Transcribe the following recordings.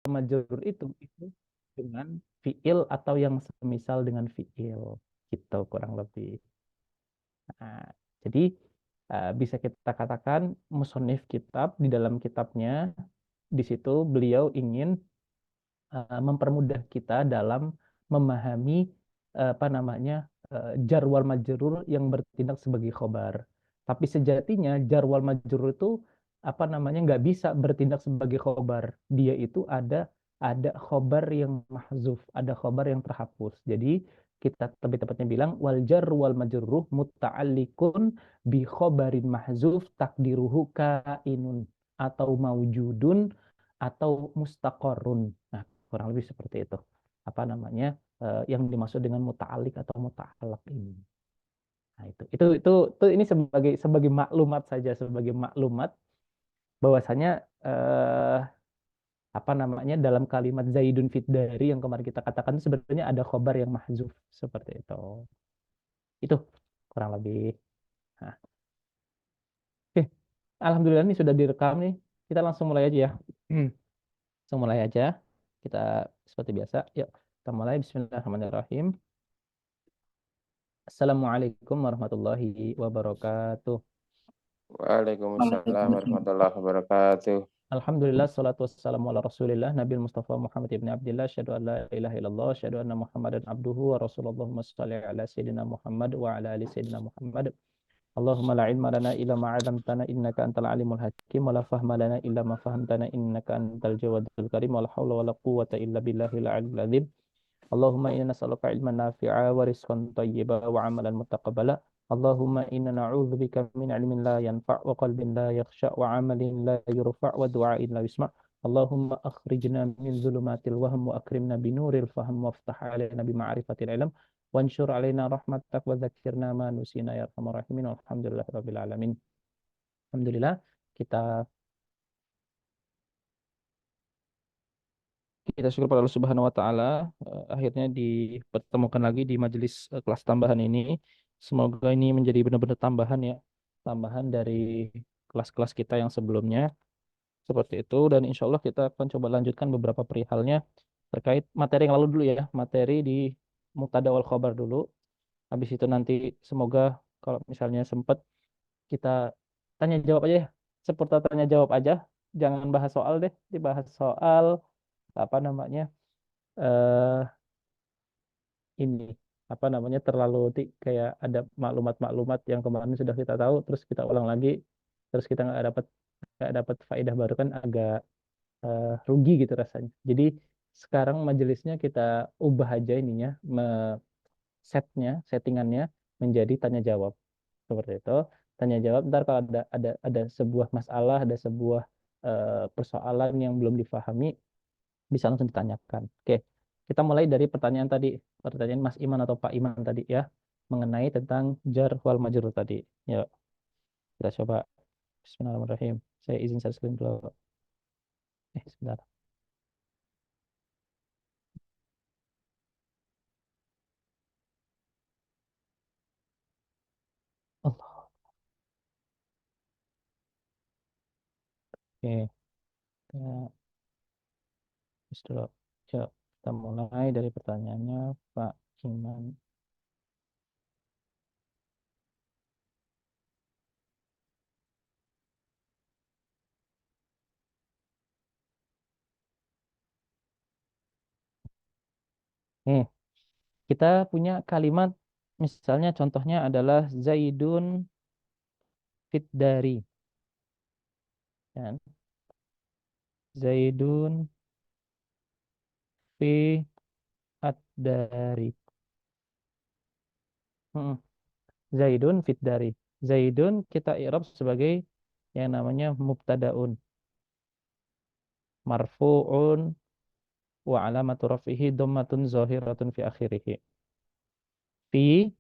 majrur itu dengan fiil atau yang semisal dengan fiil gitu kurang lebih. Nah, jadi bisa kita katakan musonif kitab di dalam kitabnya di situ beliau ingin mempermudah kita dalam memahami apa namanya jar wal majrur yang bertindak sebagai khobar. Tapi sejatinya jar wal majrur itu apa namanya nggak bisa bertindak sebagai khobar. Dia itu ada khobar yang mahzuf, ada khobar yang terhapus. Jadi kita lebih tepatnya bilang wal jar wal majrur muta'alliqun bi khobarin mahzuf takdiruhu kainun atau maujudun atau mustaqorun. Nah, kurang lebih seperti itu. Apa namanya yang dimaksud dengan muta'alik atau muta'alak ini. Nah, itu ini sebagai sebagai maklumat saja, sebagai maklumat bahwasanya eh, apa namanya dalam kalimat Zaidun fit dari yang kemarin kita katakan itu sebenarnya ada khobar yang mahzuf seperti itu. Itu kurang lebih. Nah, oke. Alhamdulillah ini sudah direkam nih. Kita langsung mulai aja ya. Langsung mulai aja. Kita seperti biasa. Yuk, kita mulai. Bismillahirrahmanirrahim. Assalamualaikum warahmatullahi wabarakatuh. Waalaikumsalam warahmatullahi wabarakatuh. Alhamdulillah, salatu wassalamu ala rasulillah, Nabi Mustafa Muhammad ibn Abdullah, syahadu an la ilaha illallah, syahadu anna Muhammadan abduhu wa rasulullah, Allahumma salli ala Sayyidina Muhammad wa ala ali Sayyidina Muhammad. Allahumma la ilma lana illa ma 'allamtana innaka antal alimul hakim wa la fahma lana illa ma fahamtana innaka antal jawadul karim wa la hawla wa la quwwata illa billahil aliyyil azim. Allahumma inna nas'aluka ilman nafi'a wa rizqan thayyiba wa amalan mutaqabbala. Allahumma inna na'udzubika min ilmin la yanfa' wa qalbin la yakhsha' wa amalin la yurfa' wa du'ain la yusma'. Allahumma akhrijna min zulumatil wahm wa akrimna binuril fahm waftah alaina bima'rifatil ilm wanshur alaina rahmatak wa dzakirna ma nusina ya arhamar rahimin. Alhamdulillahirabbil alamin. Alhamdulillah kita kita syukur pada Allah Subhanahu wa taala akhirnya dipertemukan lagi di majelis kelas tambahan ini. Semoga ini menjadi benar-benar tambahan ya, tambahan dari kelas-kelas kita yang sebelumnya seperti itu dan insya Allah kita akan coba lanjutkan beberapa perihalnya terkait materi yang lalu dulu ya, materi di Mubtada wal Khobar dulu. Habis itu nanti semoga kalau misalnya sempat kita tanya jawab aja ya, seputar tanya jawab aja, jangan bahas soal deh, dibahas soal apa namanya eh ini apa namanya terlalu kayak ada maklumat-maklumat yang kemarin sudah kita tahu terus kita ulang lagi terus kita nggak dapat faedah baru kan agak rugi gitu rasanya. Jadi sekarang majelisnya kita ubah aja ininya settingannya menjadi tanya jawab seperti itu. Tanya jawab ntar kalau ada sebuah masalah ada sebuah persoalan yang belum difahami bisa langsung ditanyakan. Oke, kita mulai dari pertanyaan tadi, pertanyaan Mas Iman atau Pak Iman tadi ya, mengenai tentang jar wal majrur tadi. Yuk, kita coba. Bismillahirrahmanirrahim. Saya izin share screen dulu. Sebentar. Allah. Oke, kita terus dulu. Yuk, kita mulai dari pertanyaannya Pak Iman. Nih, kita punya kalimat, misalnya contohnya adalah Zaidun fit dari. Kan? Zaidun fi dari. Zaidun fit dari. Zaidun kita i'rab sebagai yang namanya mubtadaun marfu'un wa alamatu rafihi dhammatun zahiratun fi akhirih. Fi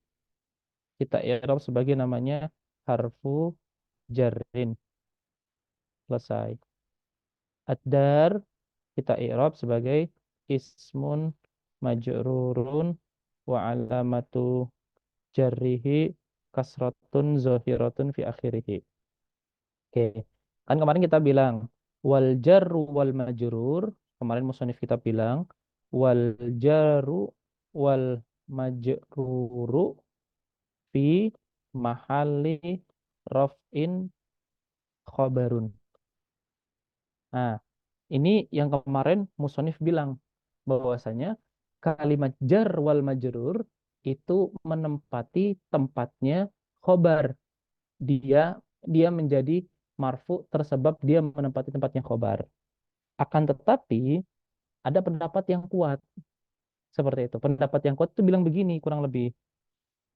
kita i'rab sebagai namanya harfu jarrin. Selesai. Ad-dar kita i'rab sebagai ismun majrurun wa alamatu jarrihi kasratun zahiratun fi akhirih. Oke. Kan kemarin kita bilang wal jarru wal majrur kemarin musonif kita bilang wal jaru wal majruru fi mahali raf'in khobarun. Nah, ini yang kemarin musonif bilang bahwasanya kalimat jar wal majrur itu menempati tempatnya khobar. Dia dia menjadi marfu tersebab dia menempati tempatnya khobar. Akan tetapi ada pendapat yang kuat seperti itu. Pendapat yang kuat itu bilang begini kurang lebih.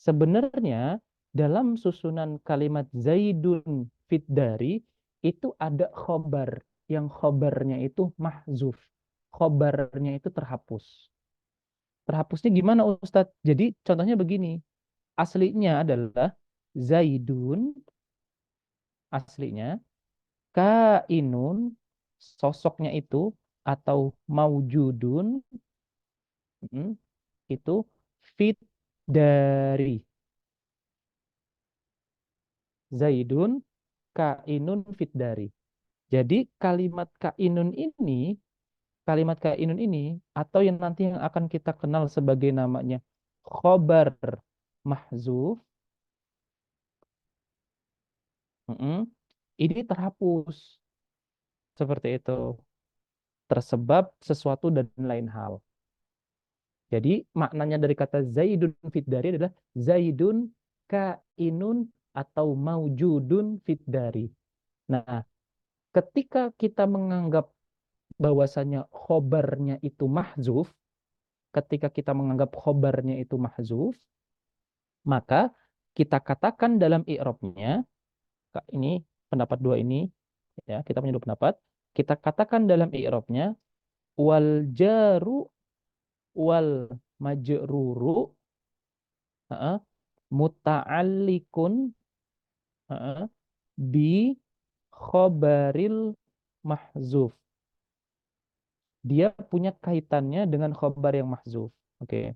Sebenarnya dalam susunan kalimat Zaidun Fiddari itu ada khobar. Yang khobarnya itu mahzuf. Khobarnya itu terhapus. Terhapusnya gimana Ustadz? Jadi contohnya begini. Aslinya adalah Zaidun. Aslinya. Kainun. Sosoknya itu. Atau maujudun. mm, Itu fit dari Zaidun kainun fit dari. Jadi kalimat kainun ini atau yang nanti yang akan kita kenal sebagai namanya khobar mahzuf, mm-mm, ini terhapus seperti itu, tersebab sesuatu dan lain hal. Jadi maknanya dari kata Zaidun fit dari adalah Zaidun kainun atau maujudun fit dari. Nah, ketika kita menganggap bahwasanya khobarnya itu mahzuf, ketika kita menganggap khobarnya itu mahzuf, maka kita katakan dalam i'rabnya, ini pendapat dua ini, ya kita punya dua pendapat, kita katakan dalam i'rabnya wal jaru wal majruru uh, muta'alliqun uh, bi khobaril mahzuf. Dia punya kaitannya dengan khobar yang mahzuf. Oke.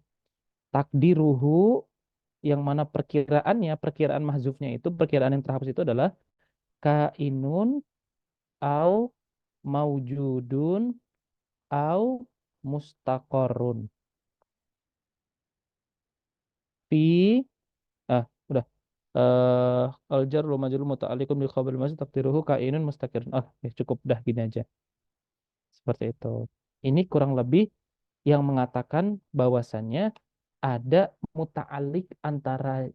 Takdiruhu yang mana perkiraan mahzufnya itu, perkiraan yang terhapus itu adalah kainun au maujudun au mustaqorun fi udah aljar lu majrur muta'alliqun bil khabar mazid takdiruhu kainun mustaqirun. Ya cukup dah gini aja. Seperti itu. Ini kurang lebih yang mengatakan bahwasannya ada muta'alliq antara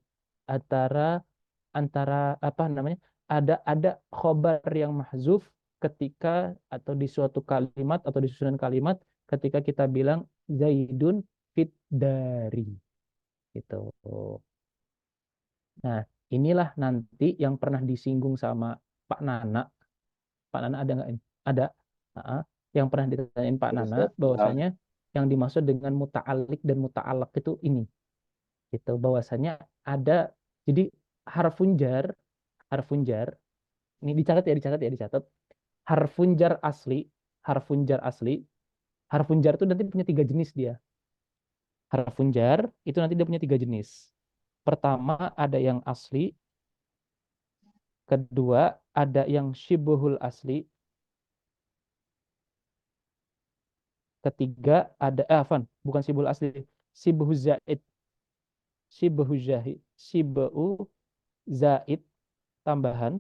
antara antara apa namanya, ada khobar yang mahzuf ketika atau di suatu kalimat atau di susunan kalimat ketika kita bilang Zaidun fit dari gitu. Nah, inilah nanti yang pernah disinggung sama Pak Nana. Pak Nana ada nggak ini? Ada. Ah, yang pernah ditanyain Pak Nana bahwasanya yang dimaksud dengan muta'alik dan muta'alak itu ini gitu, bahwasanya ada, jadi harfunjar, harfunjar ini dicatat, harfunjar asli, harfunjar asli, harfunjar itu nanti punya tiga jenis dia. Harfunjar itu nanti dia punya tiga jenis. Pertama ada yang asli, kedua ada yang syibhul asli, ketiga ada bukan syibhul asli, syibhu zaid, syibhu zahid, syibhu zaid tambahan,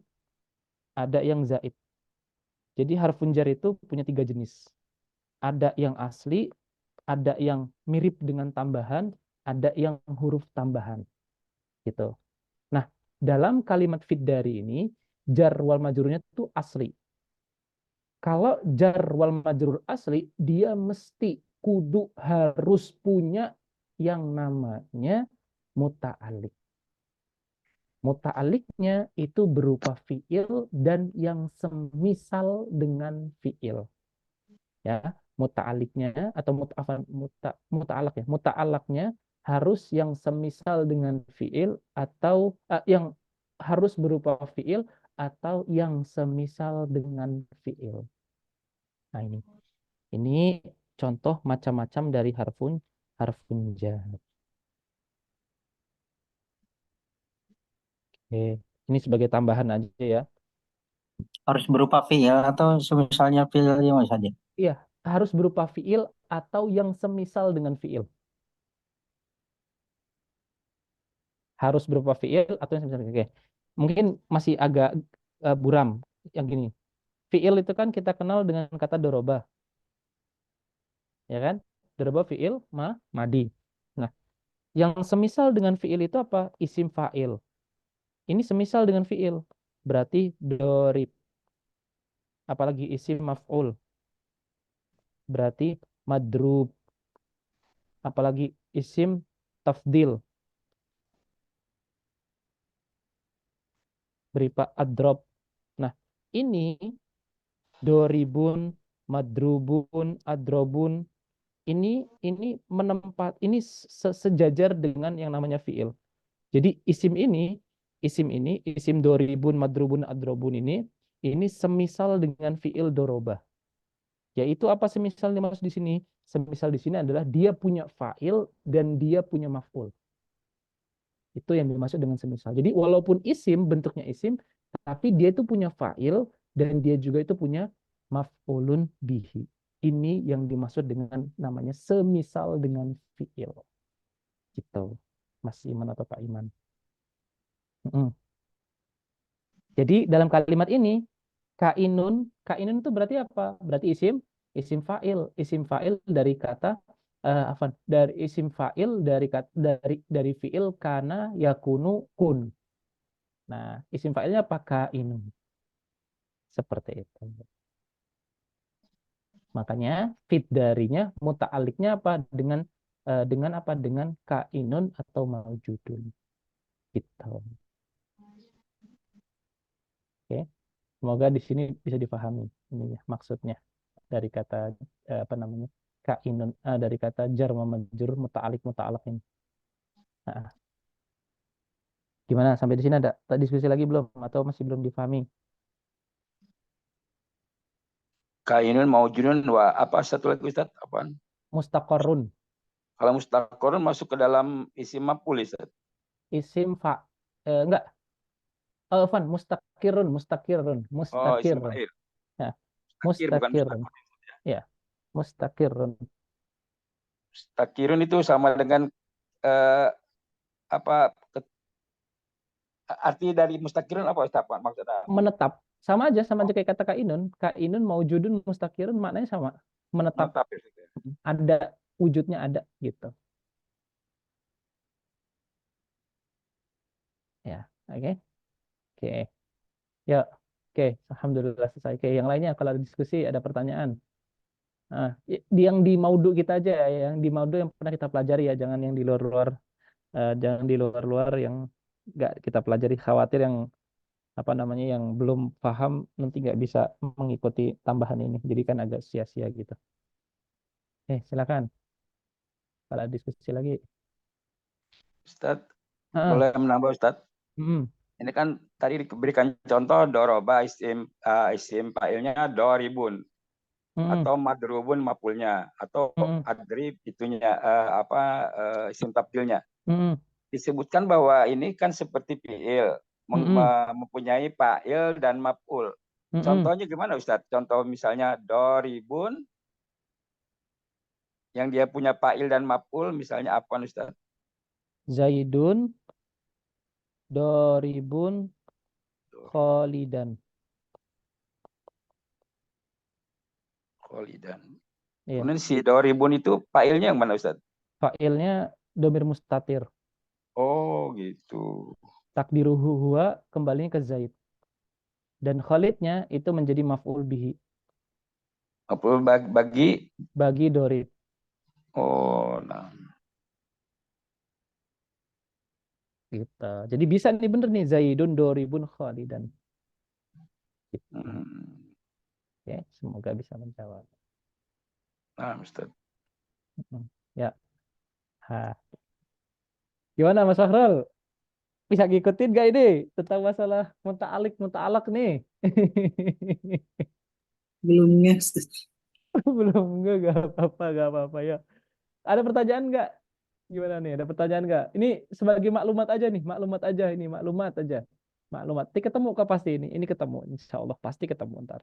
ada yang zaid. Jadi harfunjar itu punya tiga jenis. Ada yang asli, ada yang mirip dengan tambahan, ada yang huruf tambahan gitu. Nah, dalam kalimat fiddari ini jar wal majrurnya itu asli. Kalau jar wal majrur asli, dia mesti kudu harus punya yang namanya muta'alik. Muta'aliknya itu berupa fiil dan yang semisal dengan fiil. Ya, muta'aliknya atau muta'alak ya, muta'alaknya harus yang semisal dengan fiil atau yang harus berupa fiil atau yang semisal dengan fiil. Nah, ini contoh macam-macam dari harfun jar. Oke. Ini sebagai tambahan aja ya. Harus berupa fiil atau semisalnya fiil yang saja. Iya, harus berupa fiil atau yang semisal dengan fiil. Harus berupa fiil atau yang semisal. Oke. Mungkin masih agak buram yang gini. Fiil itu kan kita kenal dengan kata doroba, ya kan? Doroba fiil madi. Nah, yang semisal dengan fiil itu apa? Isim fa'il. Ini semisal dengan fiil. Berarti dorib. Apalagi isim maf'ul. Berarti madrub. Apalagi isim tafdil. Berupa adrob. Nah, ini doribun, madrubun, adrobun. Ini menempat, ini sejajar dengan yang namanya fiil. Jadi isim doribun, madrubun, adrobun ini semisal dengan fiil doroba. Yaitu apa semisal dimaksud di sini? Semisal di sini adalah dia punya fa'il dan dia punya maf'ul. Itu yang dimaksud dengan semisal. Jadi walaupun isim bentuknya isim, tapi dia itu punya fa'il dan dia juga itu punya maf'ulun bihi. Ini yang dimaksud dengan namanya semisal dengan fi'il. Gitu. Mas Iman atau Pak Iman. Mm. Jadi dalam kalimat ini kainun itu berarti apa? Berarti isim fa'il dari kata apa? Dari isim fa'il dari fiil kana yakunu kun. Nah, isim fa'ilnya apa? Kainun. Seperti itu. Makanya fit darinya muta'aliknya apa? Dengan apa? Dengan kainun atau maujudun. Gitu. Oke. Semoga di sini bisa dipahami ini ya, maksudnya dari kata apa namanya? Kainun dari kata jar wa majrur muta'alik muta'alaq ini. Nah, gimana sampai di sini ada diskusi lagi belum atau masih belum dipahami? Kainun maujudun wa apa satu lagi Ustaz? Apaan? Mustaqarrun. Kalau mustaqarrun masuk ke dalam isim maf'ul Ustaz. Isim enggak. Van mustaqirun. Oh, isim Mustaqir. fa'il. Ya, Mustaqir bukan mustaqirun. mustaqir. Ya, mustaqirun. Mustaqirun itu sama dengan eh, apa arti dari mustaqirun apa Ustaz? Maksudnya Menetap. Sama aja kayak kata kainun. Kainun maujudun mustaqirun maknanya sama. Menetap. menetap ya, Ustaz, ya. Ada wujudnya ada gitu. Ya, oke. Oke. Ya, oke. Alhamdulillah selesai. Oke, yang lainnya kalau ada diskusi ada pertanyaan. Nah, yang di maudu kita aja ya, yang di maudu yang pernah kita pelajari ya, jangan yang di luar-luar, jangan di luar-luar yang nggak kita pelajari. Khawatir yang apa namanya yang belum paham nanti nggak bisa mengikuti tambahan ini. Jadi kan agak sia-sia gitu. Silakan. Kalau ada diskusi lagi. Ustaz, Ah, boleh menambah Ustaz? mm, Ini kan tadi diberikan contoh doroba isim fa'ilnya doribun mm, atau madrubun maf'ulnya atau mm, adrib itunya isim tafdilnya. mm, Disebutkan bahwa ini kan seperti fi'il mm, mempunyai fa'il dan maf'ul. mm, mm. Contohnya gimana Ustadz? Contoh misalnya doribun yang dia punya fa'il dan maf'ul misalnya apa Ustadz? Zaidun doribun kholidan. Kholidan. Iya, Kemudian si doribun itu fa'ilnya yang mana Ustadz? fa'ilnya domir mustatir. Oh gitu. Takdiruhu huwa kembalinya ke Zaid. Dan Khalidnya itu menjadi maf'ul bihi Maf'ul bagi bagi dorib. oh nah. Gitu. Jadi bisa nih bener nih Zaidun doribun khalidan. Gitu. Hmm. Oke, semoga bisa menjawab. Nah, Ustadz. Ya. Ha. Gimana Mas Fahrul? Bisa ngikutin gak ini tentang masalah muta'alak nih? Belum nges. Belum, enggak apa-apa ya. Ada pertanyaan nggak? Gimana nih? Ada pertanyaan nggak? Ini sebagai maklumat aja nih, maklumat aja ini, maklumat aja. Maklumat. Ini ketemu kah pasti ini? Ini ketemu, insya Allah pasti ketemu ntar.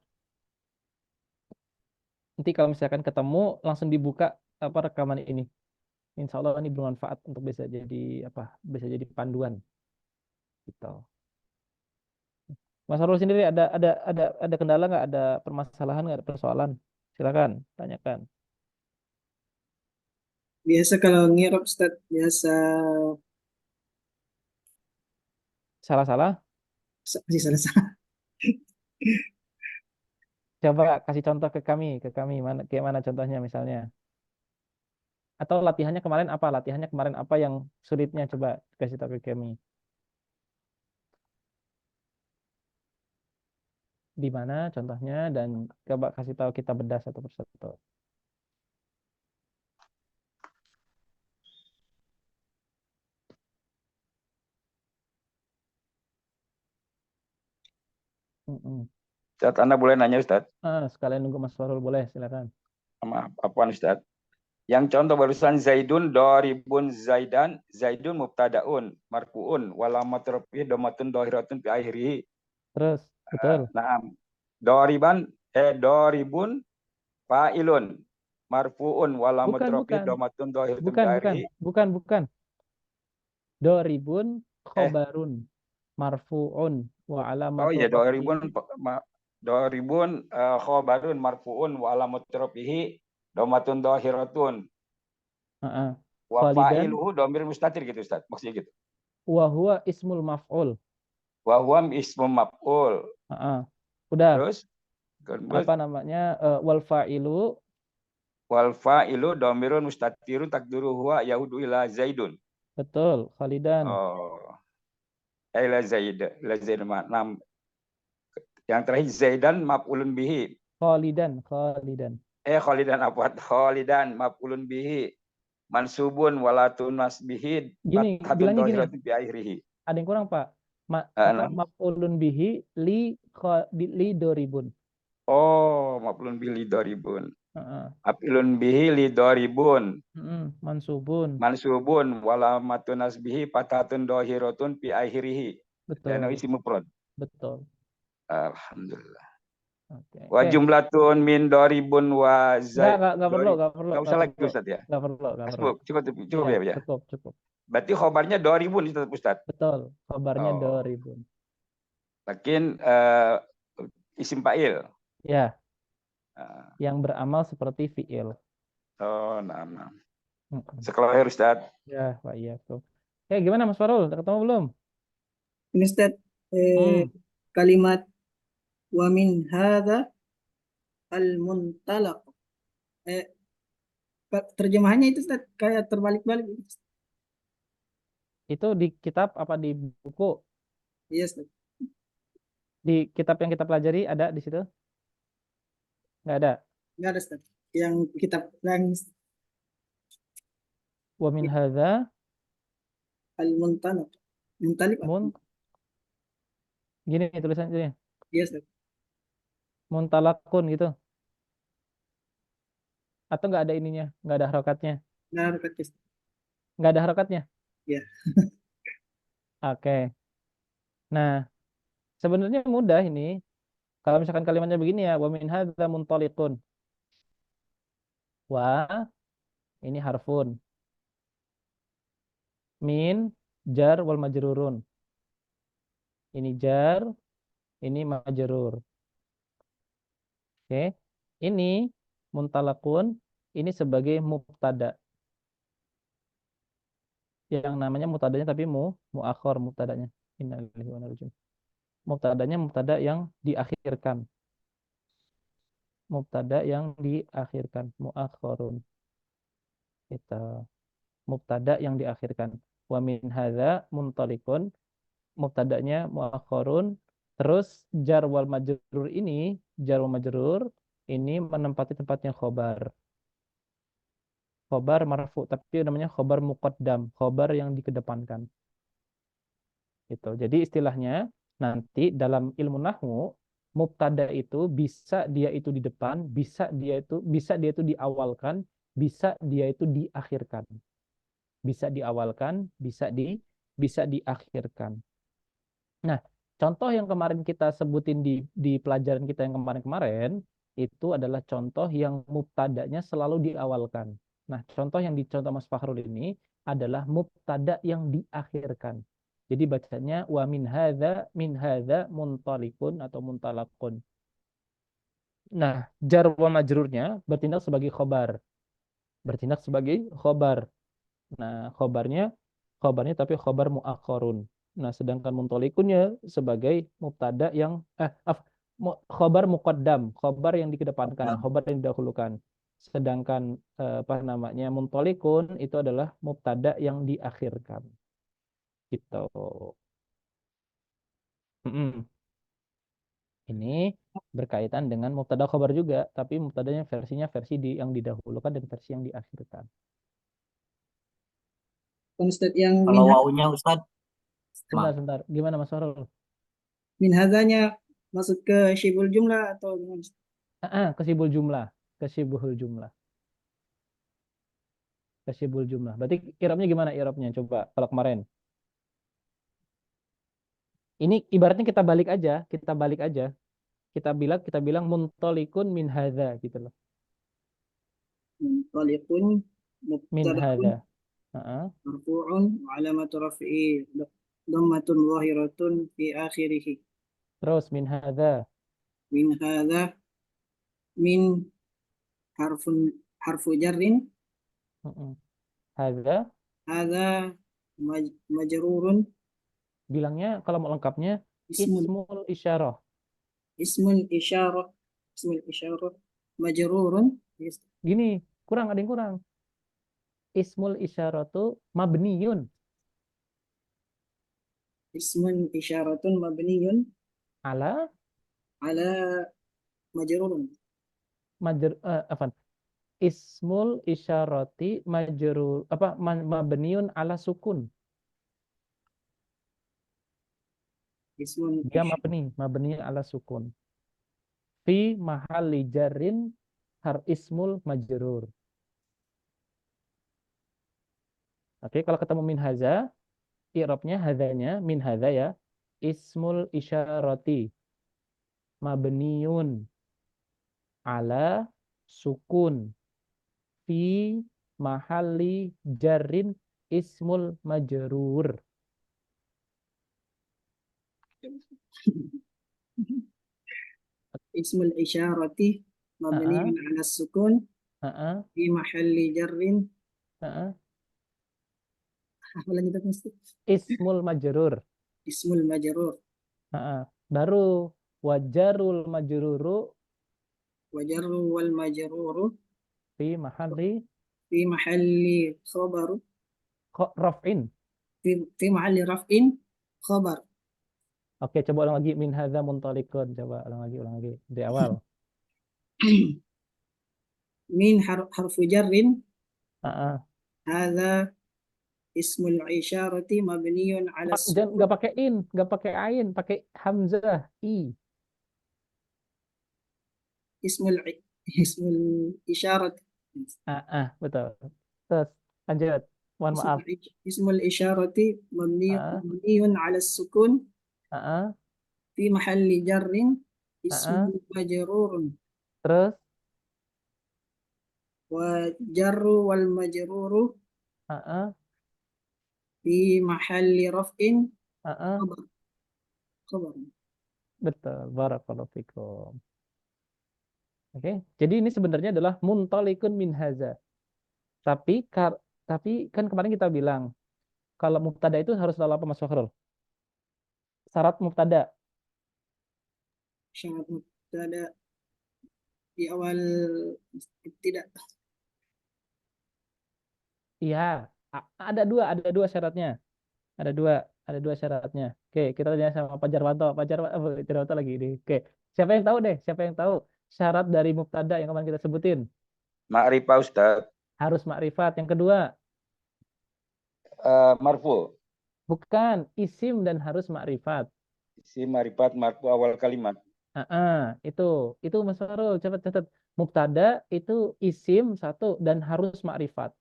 Nanti kalau misalkan ketemu langsung dibuka apa rekaman ini. Insya Allah ini bermanfaat untuk bisa jadi apa? Bisa jadi panduan gitu. Mas Arul sendiri ada kendala nggak? Ada permasalahan nggak? Ada persoalan? Silakan tanyakan. Biasa kalau ngirap Ustaz, biasa Salah-salah? masih salah-salah. Coba kasih contoh ke kami mana kayak mana contohnya misalnya. Atau latihannya kemarin apa? Latihannya kemarin apa yang sulitnya? Coba kasih tahu ke kami. Di mana contohnya dan coba kasih tahu kita bedah satu persatu. Mm-mm. Ustaz, Anda boleh nanya Ustaz? Sekalian nunggu Mas Farul boleh silakan. Maaf, apaan Ustaz? Yang contoh barusan Zaidun doribun Zaidan, Zaidun mubtadaun marfuun walamat rafi'i dhamatun dhahiratun fi akhirih. Terus betul. Naam. Doribun fa'ilun marfuun walamat Bukan rafi'i bukan dhamatun dhahiratun fi bukan bukan akhirih. bukan. Doribun Eh, khobarun marfuun wa oh alamatu iya rafihi doribun khobarun marfuun walamat rafi'i dhamatun dhahiratun Heeh. wa Khalidan fa'iluhu dhamir mustatir gitu Ustaz. Maksudnya gitu. wa huwa ismul maf'ul. Wa huwa ismu maf'ul. Heeh. Udah Terus apa namanya wal fa'ilu wal fa'ilu dhamirun mustatirun takdiru huwa yahudu ila zaidun. betul Khalidan. Oh, ila zaid, ila zaid enam. Yang terakhir zaidan maf'ulun bihi. Khalidan. Khalidan apa? Khalidan maf'ulun bihi. Mansubun walatun nasbihi Gini fathatun bilangnya gini. dhahiratun bi akhirih. Ada yang kurang Pak. Apa Enam. maf'ulun bihi li doribun. Oh, maf'ulun bihi lidoribun. Heeh. Maf'ulun bihi lidoribun. Mansubun. Mansubun walamatun nasbihi fathatun dhahiratun bi akhirih. Dan Betul. isi mufrad. Betul. Alhamdulillah. Oke. Wa jumlatun min doribun wa Nggak perlu, nggak perlu, Nggak nggak usah lagi perlu, Ustaz ya. nggak perlu, nggak perlu. Cukup, cukup Ya, ya. cukup. Berarti khobarnya doribun itu Ustaz. Betul. Kabarnya Oh, 2000. makin isim fa'il. Ya, Uh, yang beramal seperti fiil. nah. Mm-mm. Sekelar Ustaz. Ya, Pak iya tuh. Gimana Mas Farul? Udah ketemu belum? Ini Ustaz, Hmm. kalimat wa min hadza al-muntalaq. Eh, terjemahannya itu Ustaz kayak terbalik-balik. Itu di kitab apa di buku? Iya Ustaz. Di kitab yang kita pelajari ada di situ? Nggak ada. Enggak ada Ustaz. Yang kitab yang Wa min hadza al-muntalaq. Muntalib apa? mun gini tulisannya Iya Ustaz. muntalakun gitu. Atau nggak ada ininya? Nggak ada harokatnya? Nah, dekat Ustaz. Nggak ada harokatnya? Iya. Oke. Nah, sebenarnya mudah ini. Kalau misalkan kalimatnya begini ya, wa min hadza muntaliqun. Wa ini harfun. Min jar wal majrurun. Ini jar, ini majrur. Oke. Ini muntalaqun, ini sebagai mubtada. Yang namanya mubtadanya tapi muakhir mubtadanya. Innalillahi wa inna ilaihi raji'un. Mubtadanya mubtada yang diakhirkan. Mubtada yang diakhirkan, muakhirun. Kita mubtada yang diakhirkan. Wa min hadza muntaliqun, mubtadanya muakhirun, terus jar wal majrur ini menempati tempatnya khobar. Khobar marfu, tapi namanya khobar muqaddam, khobar yang dikedepankan. Gitu. Jadi istilahnya nanti dalam ilmu nahwu mubtada itu bisa dia itu di depan, bisa dia itu diawalkan, bisa dia itu diakhirkan. Bisa diawalkan, bisa diakhirkan. Nah, contoh yang kemarin kita sebutin di pelajaran kita yang kemarin-kemarin itu adalah contoh yang mubtada'nya selalu diawalkan. Nah, contoh yang dicontoh Mas Fakhrul ini adalah mubtada' yang diakhirkan. Jadi bacanya wa min hadza muntalikun atau muntalakun. Nah, jar wa majrurnya bertindak sebagai khobar. Bertindak sebagai khobar. Nah, khobarnya tapi khobar muakhorun. Nah, sedangkan muntolikunnya sebagai mubtada yang khobar muqaddam, khobar yang dikedepankan, khobar yang didahulukan. Sedangkan apa namanya muntolikun itu adalah mubtada yang diakhirkan. Gitu. Mm-mm. Ini berkaitan dengan mubtada khobar juga, tapi mubtadanya versinya versi yang didahulukan dan versi yang diakhirkan. Ustadz yang Kalau wawunya Ustadz, Sebentar. Gimana Mas Farul? min hadzanya masuk ke syibul jumlah atau gimana? Kesibul jumlah. Kesibul jumlah. Kesibul jumlah. Berarti i'rabnya gimana i'rabnya? Coba kalau kemarin. Ini ibaratnya kita balik aja. Kita bilang muntolikun min hadza gitu loh. Muntalikun Min mubtada'un hadza. marfu'un wa alamatu raf'i dhammatun zahiratun fi akhirih. Terus min hadza. Min hadza min harfu jarrin Hadza. hadza majrurun Bilangnya kalau mau lengkapnya ismun ismul isyarah. ismun isyarah majrurun Gini, ada yang kurang. Ismul isyaratu mabniyun. ismun isyaratun mabniyun Ala ala majrurun apa? Ismul isyarati majrur mabniun ala sukun. ismun Dia mabni ala sukun. Fi mahalli jarrin ismul majrur. Oke, kalau ketemu min haza, i'rabnya hadzanya min hadza ya. Ismul isyarati mabniun ala sukun fi mahalli jarrin ismul majrur. ismul isyarati mabniyun ala sukun fi mahalli jarrin apa lagi tadi Ustaz? Ismul majrur. Ismul majrur Baru wajarul majruru wajarru wal majruru fi mahalli khabar raf'in. fi mahalli raf'in khabar. Oke, coba ulang lagi min hadza muntalikun. Coba ulang lagi dari awal. Min harfu jarrin hadza ismul isyarati mabniyun ala Jangan nggak pakai nggak pakai ain, pakai hamzah i. ismul isyarat Betul. Terus lanjut. Mohon maaf. ismul isyarati mabniyun ala sukun fi mahalli jarrin ismul majrurun. Terus Wa jarru wal majruru fi mahalli raf'in khabar. betul. Barakallahu fikum. Oke, jadi ini sebenarnya adalah muntalikun min haza. Tapi kan kemarin kita bilang kalau mubtada itu harus selalu apa Mas Fakhrul? Syarat mubtada. Syarat mubtada di awal tidak. Iya, ada dua syaratnya. Ada dua syaratnya. Oke, kita tanya sama Pak Jarwanto. Pak Jarwanto lagi ini. Oke, siapa yang tahu deh? Siapa yang tahu syarat dari mubtada yang kemarin kita sebutin? Ma'rifah Ustaz. Harus makrifat. Yang kedua, Marfu. bukan isim dan harus makrifat. Isim ma'rifat marfu awal kalimat. Itu Mas Farul, catat. Mubtada itu isim satu dan harus makrifat.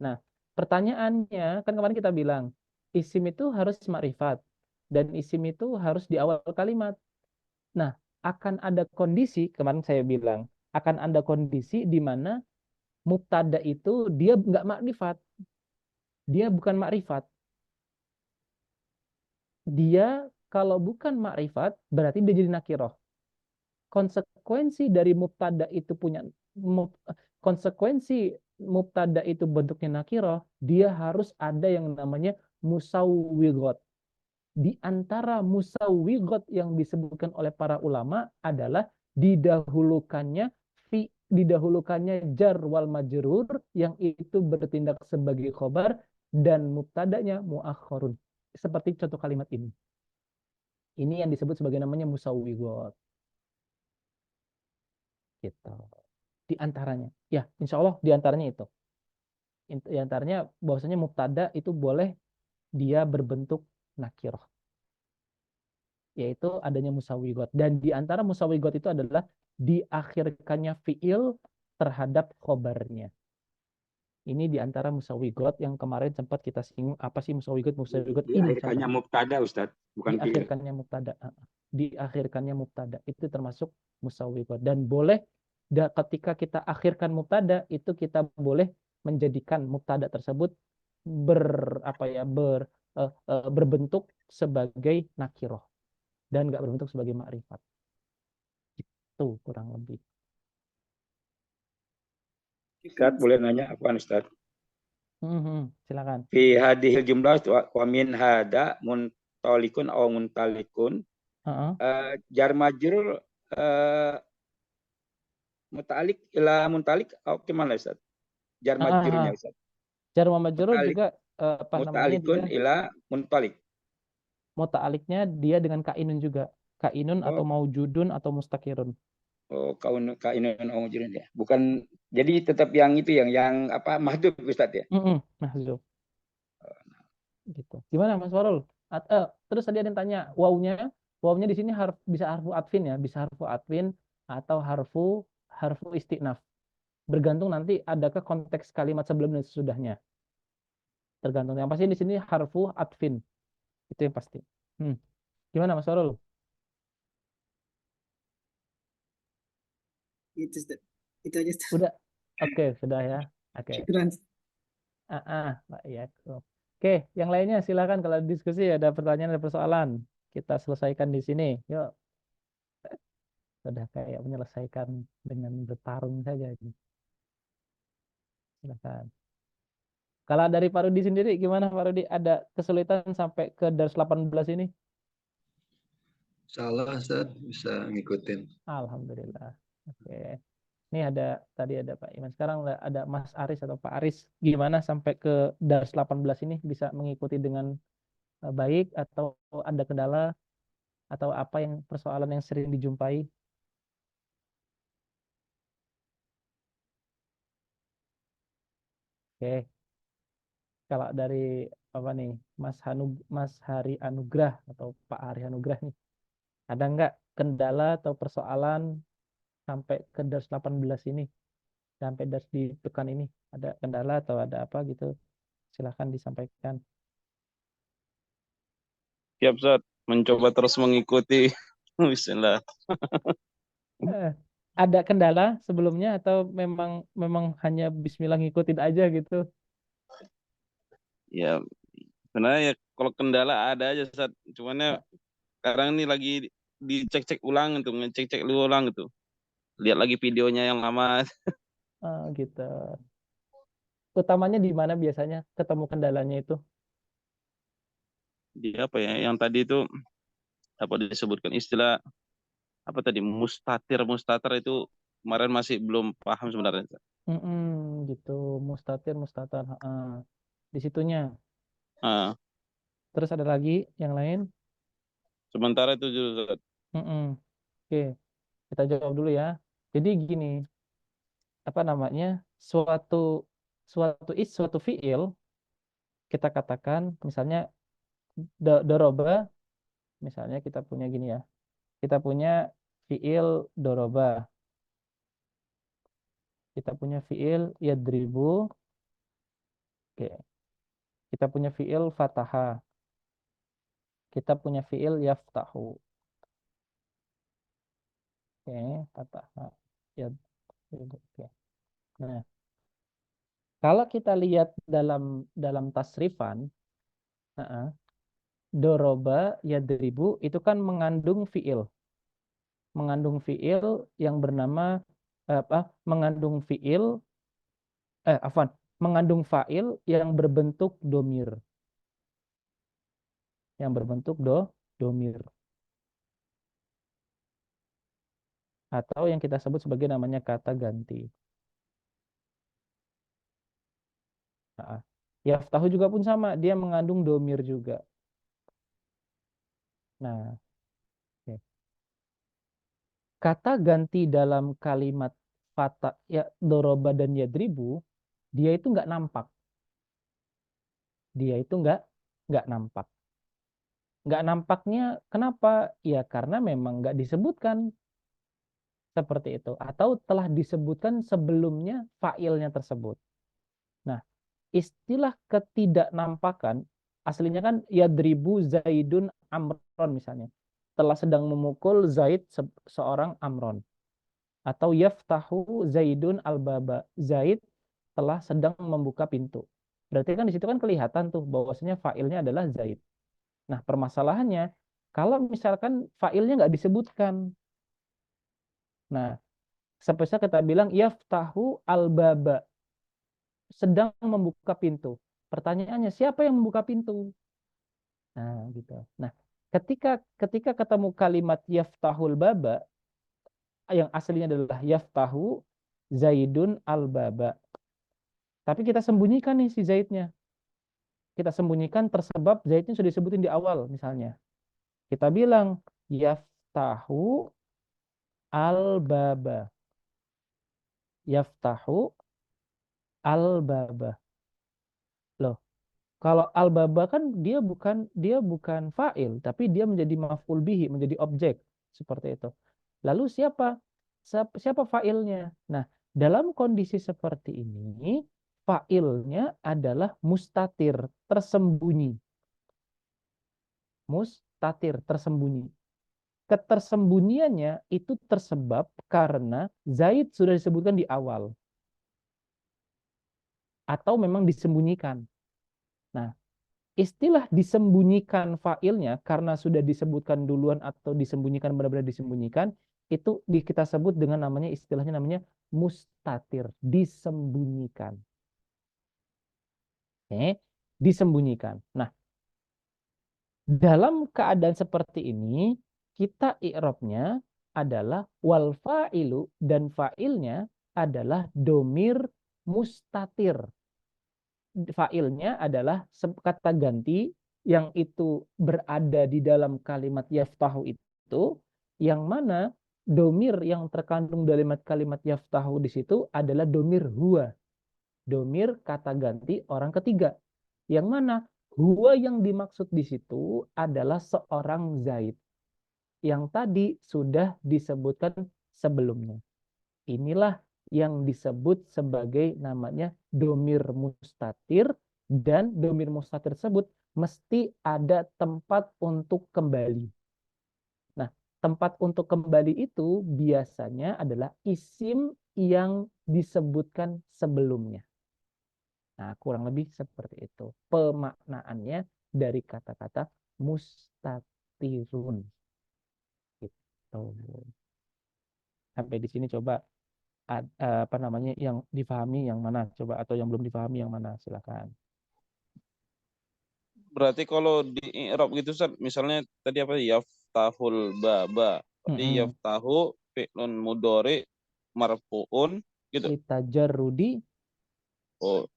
Nah, pertanyaannya kan kemarin kita bilang isim itu harus makrifat dan isim itu harus di awal kalimat. Nah, akan ada kondisi, kemarin saya bilang, akan ada kondisi di mana mubtada itu dia nggak makrifat. Dia bukan makrifat. Dia kalau bukan makrifat, berarti dia jadi nakiroh. Konsekuensi dari mubtada itu konsekuensi mubtada itu bentuknya nakiroh, dia harus ada yang namanya musawwigot. Di antara musawwigot yang disebutkan oleh para ulama adalah didahulukannya jar wal majrur yang itu bertindak sebagai khobar dan mubtadanya muakhkharun. Seperti contoh kalimat ini. Ini yang disebut sebagai namanya musawwigot. Gitu. Di antaranya. Ya, insya Allah di antaranya itu. Di antaranya bahwasanya mubtada itu boleh dia berbentuk nakiroh, yaitu adanya musawwigot. Dan di antara musawwigot itu adalah diakhirkannya fiil terhadap khobarnya. Ini di antara musawwigot yang kemarin sempat kita singgung. Apa sih musawwigot? Musawwigot ini Diakhirkannya mubtada, Ustaz, bukan fiil. diakhirkannya mubtada. Diakhirkannya mubtada itu termasuk musawwigot. Dan boleh ketika kita akhirkan mubtada itu kita boleh menjadikan mubtada tersebut berbentuk sebagai nakiroh dan nggak berbentuk sebagai makrifat. Itu kurang lebih. Ustaz, boleh nanya apa, Ustaz? Silakan. Fi hadhil jumlah wa min hada muntalikun aw muntalikun. Jar majrur mutalik ila muntalik atau gimana, Ustaz? Jar majrurnya, Ustaz. Jar wa majrur juga mutalikun ila muntalik. Muta'aliknya dia dengan kainun juga. Kainun atau maujudun atau mustakirun. Oh, kainun atau maujudun ya. Bukan, jadi tetap yang itu yang apa, mahdhuf, Ustaz ya? Mahdhuf. Gitu. Gimana Mas Farul? Terus tadi ada yang tanya, wawunya di sini bisa harfu atfin ya, bisa harfu atfin atau harfu istiqnaf. Bergantung nanti adakah konteks kalimat sebelum dan sesudahnya. Tergantung. Yang pasti di sini harfu atfin. Itu yang pasti. Gimana Mas Farul? Itu aja. Udah. Oke, sudah ya. Oke. Pak Yakub. Oke, yang lainnya silakan kalau diskusi ada pertanyaan ada persoalan. Kita selesaikan di sini. Yuk. Sudah kayak menyelesaikan dengan bertarung saja. Silakan. Kalau dari Pak Rudi sendiri gimana Pak Rudi? Ada kesulitan sampai ke dars 18 ini? Salah, Ustaz, bisa ngikutin. Alhamdulillah. Oke. Ini tadi ada Pak Iman. Sekarang ada Mas Aris atau Pak Aris. Gimana sampai ke dars 18 ini bisa mengikuti dengan baik atau ada kendala atau apa yang persoalan yang sering dijumpai? Oke. Kalau dari apa nih, Mas Hari Anugrah atau Pak Hari Anugrah nih, ada nggak kendala atau persoalan sampai ke dars 18 ini, sampai dars di pekan ini, ada kendala atau ada apa gitu? Silahkan disampaikan. Siap, Ustaz. Mencoba terus mengikuti. Bismillah. Ada kendala sebelumnya atau memang hanya bismillah ngikutin aja gitu? Ya, sebenarnya ya kalau kendala ada aja, Ustaz. Cuman ya sekarang ini lagi dicek-cek ulang gitu, ngecek-cek ulang gitu. Lihat lagi videonya yang lama. Gitu. Utamanya di mana biasanya ketemu kendalanya itu? Di apa ya? Yang tadi itu apa disebutkan istilah apa tadi mustatir itu kemarin masih belum paham sebenarnya. Gitu, mustatir. Di situnya. Terus ada lagi yang lain? Sementara itu juga. Oke, kita jawab dulu ya. Jadi gini, apa namanya? Suatu fiil kita katakan misalnya doroba, misalnya kita punya gini ya. Kita punya fiil doroba. Kita punya fiil yadribu. Oke. Kita punya fiil fataha. Kita punya fiil yaftahu. Oke, fataha oke. Nah, kalau kita lihat dalam tasrifan, doroba yadribu itu kan mengandung fiil yang bernama mengandung mengandung fa'il yang berbentuk domir, domir atau yang kita sebut sebagai namanya kata ganti. Yaftahu juga pun sama, dia mengandung domir juga. Nah, kata ganti dalam kalimat fata ya doroba dan yadribu, dia itu nggak nampak. Nggak nampaknya kenapa? Ya karena memang nggak disebutkan seperti itu, atau telah disebutkan sebelumnya failnya tersebut. Nah, istilah ketidaknampakan aslinya kan yadribu Zaidun Amron misalnya, telah sedang memukul Zaid seorang Amron, atau yaftahu Zaidun al-baba, Zaid telah sedang membuka pintu. Berarti kan di situ kan kelihatan tuh bahwasanya failnya adalah Zaid. Nah, permasalahannya kalau misalkan failnya nggak disebutkan. Nah, seperti kita bilang yaftahu al-baba, sedang membuka pintu. Pertanyaannya siapa yang membuka pintu? Nah, gitu. Nah, ketika ketemu kalimat yaftahul baba yang aslinya adalah yaftahu Zaidun al-baba. Tapi kita sembunyikan nih si Zaidnya. Kita sembunyikan tersebab Zaidnya sudah disebutin di awal misalnya. Kita bilang yaftahu al-baba. Yaftahu al-baba. Loh, kalau al-baba kan dia bukan fa'il, tapi dia menjadi maf'ul bihi, menjadi objek seperti itu. Lalu siapa fa'ilnya? Nah, dalam kondisi seperti ini, fa'ilnya adalah mustatir, tersembunyi. Mustatir, tersembunyi. Ketersembunyiannya itu tersebab karena Zaid sudah disebutkan di awal. Atau memang disembunyikan. Nah, istilah disembunyikan fa'ilnya karena sudah disebutkan duluan atau disembunyikan benar-benar disembunyikan, itu kita sebut dengan istilahnya namanya mustatir, disembunyikan. Disembunyikan. Nah, dalam keadaan seperti ini, kita i'rabnya adalah wal fa'ilu, dan fa'ilnya adalah domir mustatir. Fa'ilnya adalah kata ganti yang itu berada di dalam kalimat yaftahu itu, yang mana domir yang terkandung dalam kalimat yaftahu di situ adalah domir huwa, domir kata ganti orang ketiga, yang mana huwa yang dimaksud di situ adalah seorang Zaid yang tadi sudah disebutkan sebelumnya. Inilah yang disebut sebagai namanya domir mustatir, dan domir mustatir tersebut mesti ada tempat untuk kembali. Nah, tempat untuk kembali itu biasanya adalah isim yang disebutkan sebelumnya. Nah, kurang lebih seperti itu pemaknaannya dari kata-kata mustatirun. Gitu. Sampai di sini coba yang difahami yang mana coba, atau yang belum difahami yang mana, silakan. Berarti kalau di i'rab gitu Ustaz, misalnya tadi apa yaftahul baba, berarti yaftahu fi'lun mudhari marfu'un gitu. Ditajarrudi. Oh,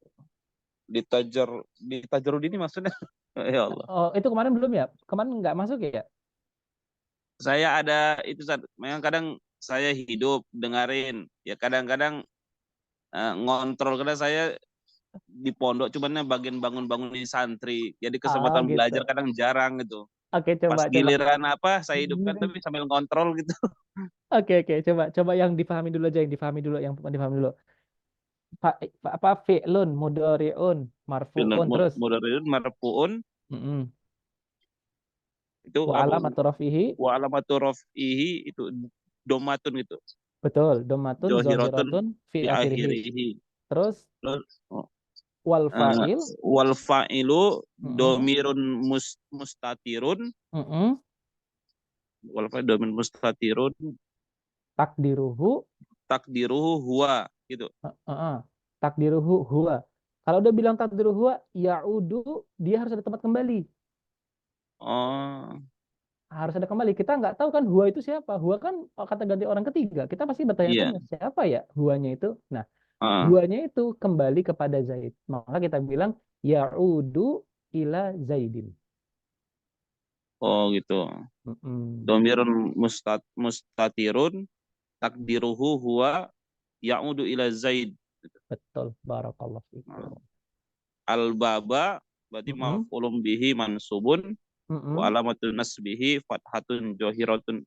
ditajarrudi ini maksudnya ya Allah. Oh, itu kemarin belum ya? Kemarin nggak masuk ya? Saya ada itu Ustaz, memang kadang saya hidup dengerin, ya kadang-kadang ngontrol, karena saya di pondok cuman bagian bangun-bangunin santri, jadi kesempatan gitu. belajar kadang jarang gitu. Oke, coba. Pas giliran saya hidupkan tapi sambil ngontrol gitu. Oke, coba yang dipahami dulu aja, yang dipahami dulu. Apa fi'lun mudhari'un marfu'un terus Mudhari'un marfu'un. Itu wa alamatu raf'ihi wa alamatu raf'ihi itu domatun gitu. Betul, domatun Zohiratun zohiratun fi fi akhirih. akhirih. Terus Terus, wal eh, fa'il, wal fa'ilu mm-mm, domirun mustatirun, mm-mm, wal fa'ilu domirun mustatirun, takdiruhu, takdiruhu huwa gitu. takdiruhu huwa. Kalau udah bilang takdiruhu huwa, ya'udu, dia harus ada tempat kembali. Oh, Harus ada kembali. Kita nggak tahu kan huwa itu siapa. Huwa kan kata ganti orang ketiga. Kita pasti iya. bertanya-tanya siapa ya huwanya itu. Nah, Ah, huwanya itu kembali kepada Zaid. Maka kita bilang ya'udu ila Zaidin. oh gitu. Mm-mm. Domirun mustatirun, takdiruhu huwa ya'udu ila Zaid. Betul. Barakallah fikum. Nah, al-baba berarti Mm-mm. maf'ulun bihi mansubun wa Mm-mm. alamatun nasbihi fathatun johiratun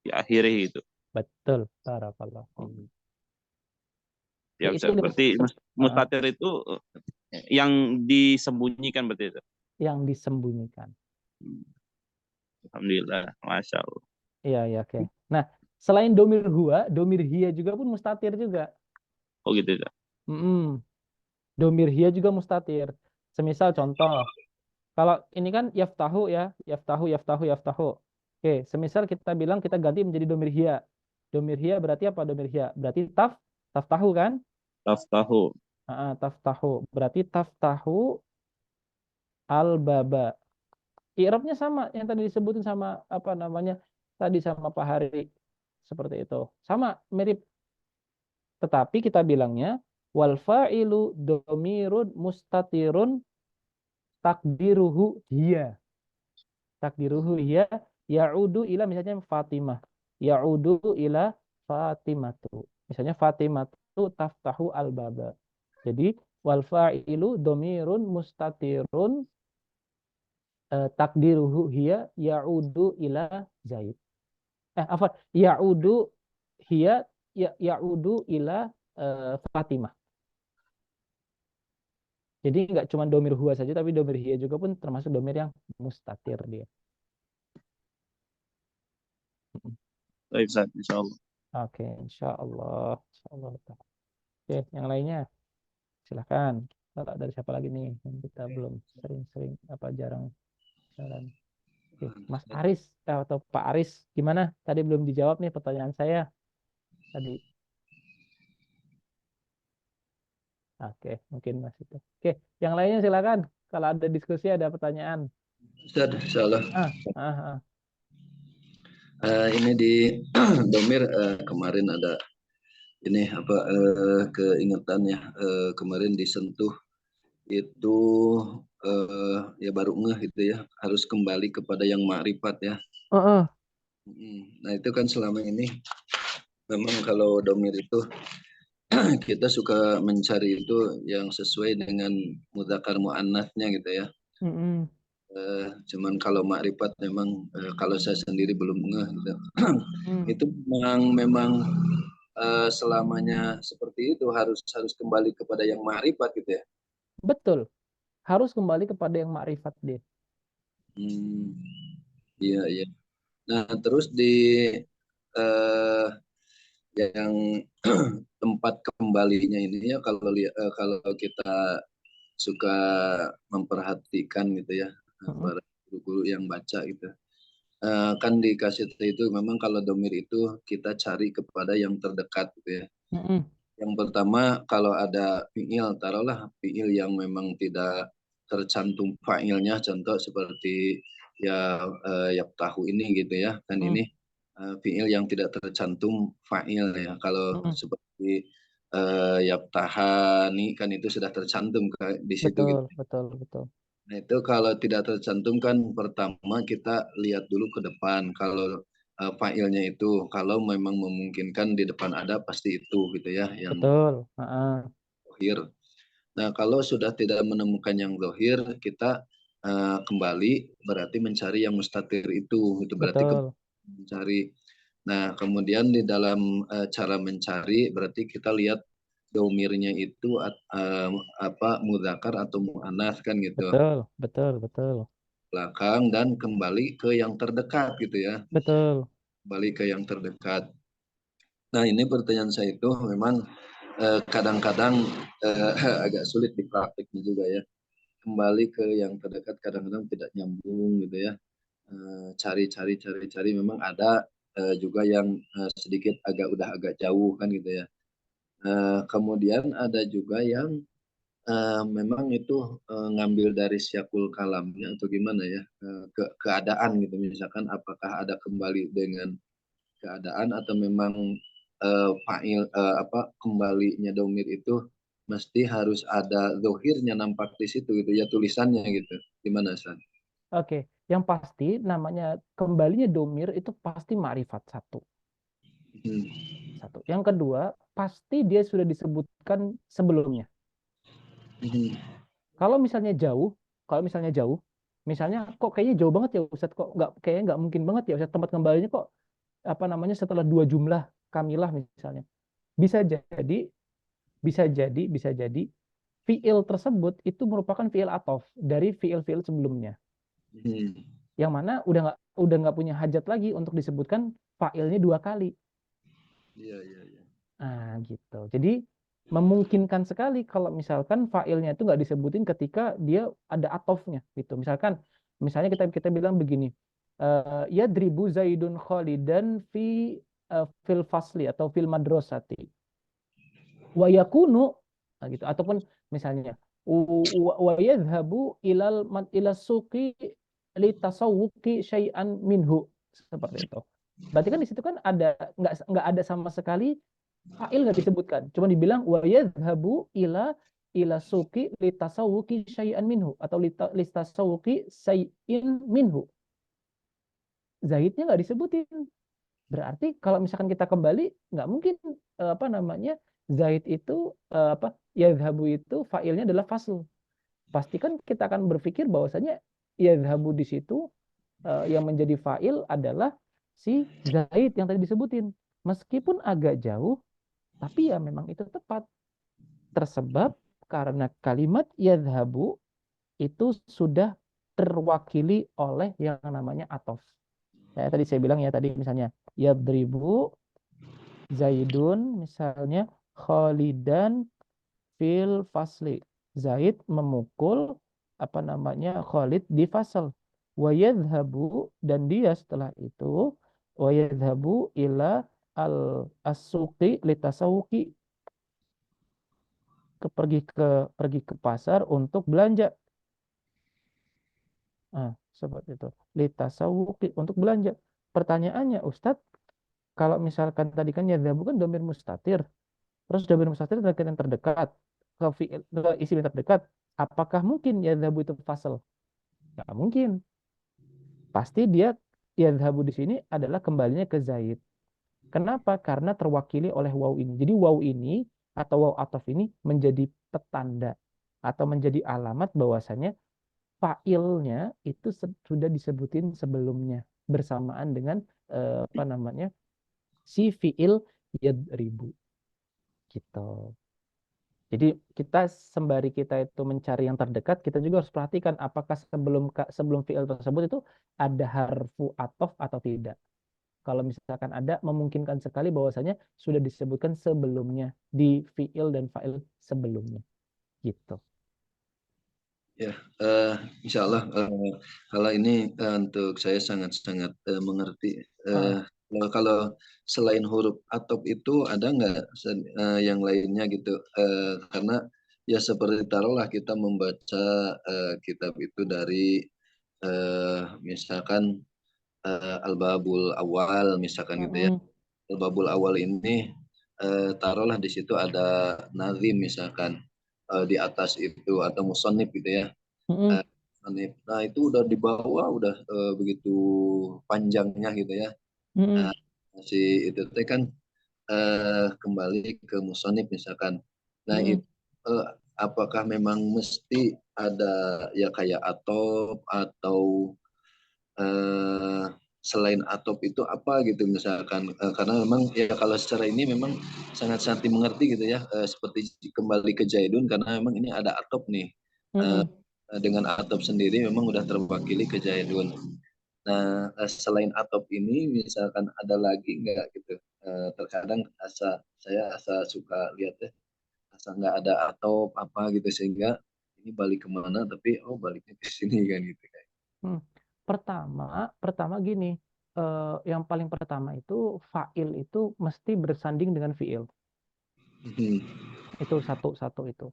di akhirih itu. Betul. Barakallah Oh, fikum. Ya, siap, itu siap. Berarti uh, mustatir itu yang disembunyikan berarti itu. yang disembunyikan. Hmm, Alhamdulillah, Masya Allah. Iya, iya, oke. Nah, selain domir huwa, domir hiya juga pun mustatir juga. Oh gitu ya. Mm-mm. Domir hiya juga mustatir. Semisal contoh, kalau ini kan yaftahu ya, yaftahu, yaftahu, yaftahu. Oke, semisal kita bilang kita ganti menjadi domir hiya. Domir hiya berarti apa domir hiya? Berarti taftahu kan? Taftahu. Taftahu. Berarti taftahu al-baba. I'rabnya sama yang tadi disebutin sama apa namanya? Tadi sama Pak Hari. Seperti itu. Sama, mirip. Tetapi kita bilangnya wal fa'ilu domirun mustatirun takdiruhu hiya. Takdiruhu hiya ya'udu ila misalnya Fatimah. Ya'udu ila Fatimatu. Misalnya Fatimatu taftahu al-baba. Jadi wal fa'ilu domirun mustatirun takdiruhu hiya ya'udu ila Zaid. Apa? Ya'udu hiya ya'udu ila Fatimah. Jadi nggak cuma domir huwa saja, tapi domir hiya juga pun termasuk domir yang mustatir dia. Baik, Ustaz, insya Allah. Oke, insya Allah. Insya Allah. Oke, yang lainnya silakan. Kalau dari siapa lagi nih yang kita belum sering-sering apa jarang jalan. Oke, Mas Aris atau Pak Aris, gimana? Tadi belum dijawab nih pertanyaan saya tadi. Oke, mungkin Mas itu. Oke, yang lainnya silakan. Kalau ada diskusi, ada pertanyaan. Ustaz, insyaallah. Ah, ah, ah. Ini di domir kemarin ada ini apa keingetan ya kemarin disentuh itu ya baru ngeh gitu ya harus kembali kepada yang makrifat ya. Nah itu kan selama ini memang kalau domir itu kita suka mencari itu yang sesuai dengan mudzakkar muannats-nya gitu ya. Cuman kalau makrifat memang kalau saya sendiri belum ngeh gitu. Itu memang selamanya seperti itu harus kembali kepada yang makrifat gitu ya. Betul. Harus kembali kepada yang makrifat dia. Iya, iya. Nah, terus di yang tempat kembalinya ini ya kalau kita suka memperhatikan gitu ya para guru-guru yang baca gitu. Kan di kaset itu memang kalau domir itu kita cari kepada yang terdekat gitu ya. Yang pertama kalau ada fiil, taruhlah fiil yang memang tidak tercantum fa'ilnya, contoh seperti ya tahu ini gitu ya, kan ini fiil yang tidak tercantum fa'il ya. Kalau seperti yaptahani kan itu sudah tercantum di situ Betul, gitu. betul, betul. Nah itu kalau tidak tercantum kan pertama kita lihat dulu ke depan. Kalau filenya itu kalau memang memungkinkan di depan ada pasti itu gitu ya yang Betul. zahir. Nah kalau sudah tidak menemukan yang zahir kita kembali berarti mencari yang mustatir itu berarti Betul. mencari. Nah kemudian di dalam cara mencari berarti kita lihat domirnya itu apa mudzakkar atau muannats kan gitu Betul, betul, betul. belakang dan kembali ke yang terdekat gitu ya. Betul. Kembali ke yang terdekat. Nah, ini pertanyaan saya itu memang kadang-kadang agak sulit di praktiknya juga ya. Kembali ke yang terdekat kadang-kadang tidak nyambung gitu ya. Cari memang ada juga yang sedikit udah agak jauh kan gitu ya. Kemudian ada juga yang memang itu ngambil dari syakul kalamnya atau gimana ya, keadaan gitu, misalkan apakah ada kembali dengan keadaan atau memang kembalinya domir itu mesti harus ada zohirnya nampak di situ gitu ya, tulisannya gitu, gimana San? Oke, yang pasti namanya kembalinya domir itu pasti ma'rifat satu. Satu. Yang kedua, pasti dia sudah disebutkan sebelumnya. Kalau misalnya jauh, misalnya kok kayaknya jauh banget ya Ustadz, kok kayaknya nggak mungkin banget ya Ustadz, tempat kembalinya kok setelah 2 jumlah kamilah misalnya. Bisa jadi fiil tersebut itu merupakan fiil atof dari fiil-fiil sebelumnya. Yang mana udah nggak punya hajat lagi untuk disebutkan failnya 2 kali. Iya. Nah, gitu. Jadi memungkinkan sekali kalau misalkan failnya itu nggak disebutin ketika dia ada atofnya gitu. Misalnya kita bilang begini, yadribu Zaidun Khalidan fil fasli atau fil madrasati. Wa yakunu, nah gitu. Ataupun misalnya wa yadhhabu ila suqi litasawwuqi syai'an minhu, seperti itu. Berarti kan di situ kan nggak ada sama sekali fa'il nggak disebutkan, cuma dibilang wa yadhhabu ila suqi litasawwuqi syai'an minhu atau litasawwuqi syai'in minhu. Zaidnya nggak disebutin. Berarti kalau misalkan kita kembali nggak mungkin Zaid itu yadhhabu itu fa'ilnya adalah fasl. Pastikan kita akan berpikir bahwasanya yadhhabu di situ yang menjadi fa'il adalah si Zaid yang tadi disebutin. Meskipun agak jauh, tapi ya memang itu tepat. Tersebab karena kalimat yadhhabu itu sudah terwakili oleh yang namanya atof. Ya, tadi saya bilang ya, tadi misalnya yadribu Zaidun, misalnya Khalidan fil fasli. Zaid memukul Khalid di fasal. Wa yadhhabu, dan dia setelah itu wa yadhhabu ila as-suqi litasawuqi, pergi ke pasar untuk belanja. Seperti itu. Litasawuqi, untuk belanja. Pertanyaannya, Ustadz, kalau misalkan tadi kan yadhhabu kan domir mustatir. Terus domir mustatir adalah yang terdekat ke isim yang terdekat. Apakah mungkin yadhhabu itu fasal? Nggak mungkin. Pasti dia yadhhabu di sini adalah kembalinya ke Zaid. Kenapa? Karena terwakili oleh waw ini. Jadi waw ini atau waw atof ini menjadi petanda atau menjadi alamat bahwasanya fa'ilnya itu sudah disebutin sebelumnya bersamaan dengan si fi'il yadribu gitu. Jadi sembari kita itu mencari yang terdekat, kita juga harus perhatikan apakah sebelum fi'il tersebut itu ada harfu atof atau tidak. Kalau misalkan ada, memungkinkan sekali bahwasanya sudah disebutkan sebelumnya di fi'il dan fa'il sebelumnya. Gitu. Ya, insya Allah kalau ini untuk saya sangat-sangat mengerti. Kalau selain huruf atop itu ada nggak yang lainnya gitu? Karena ya seperti taruhlah kita membaca kitab itu dari misalkan Al-Babul Awal misalkan gitu ya. Al-Babul Awal ini taruhlah di situ ada nazim misalkan di atas itu atau musonib gitu ya. Nah itu udah di bawah udah begitu panjangnya gitu ya. Si itu kan kembali ke musonib misalkan. Nah itu apakah memang mesti ada ya kayak atau selain atop itu apa gitu misalkan, karena memang ya kalau secara ini memang sangat-sangat dimengerti gitu ya, seperti kembali ke Zaidun karena memang ini ada atop nih. Dengan atop sendiri memang udah terwakili ke Zaidun. Nah, selain atop ini, misalkan ada lagi nggak gitu? Terkadang saya suka lihat ya, asa nggak ada atop apa gitu sehingga ini balik kemana, tapi oh baliknya ke sini kan gitu kayak. Pertama gini, yang paling pertama itu fa'il itu mesti bersanding dengan fi'il. Itu satu itu.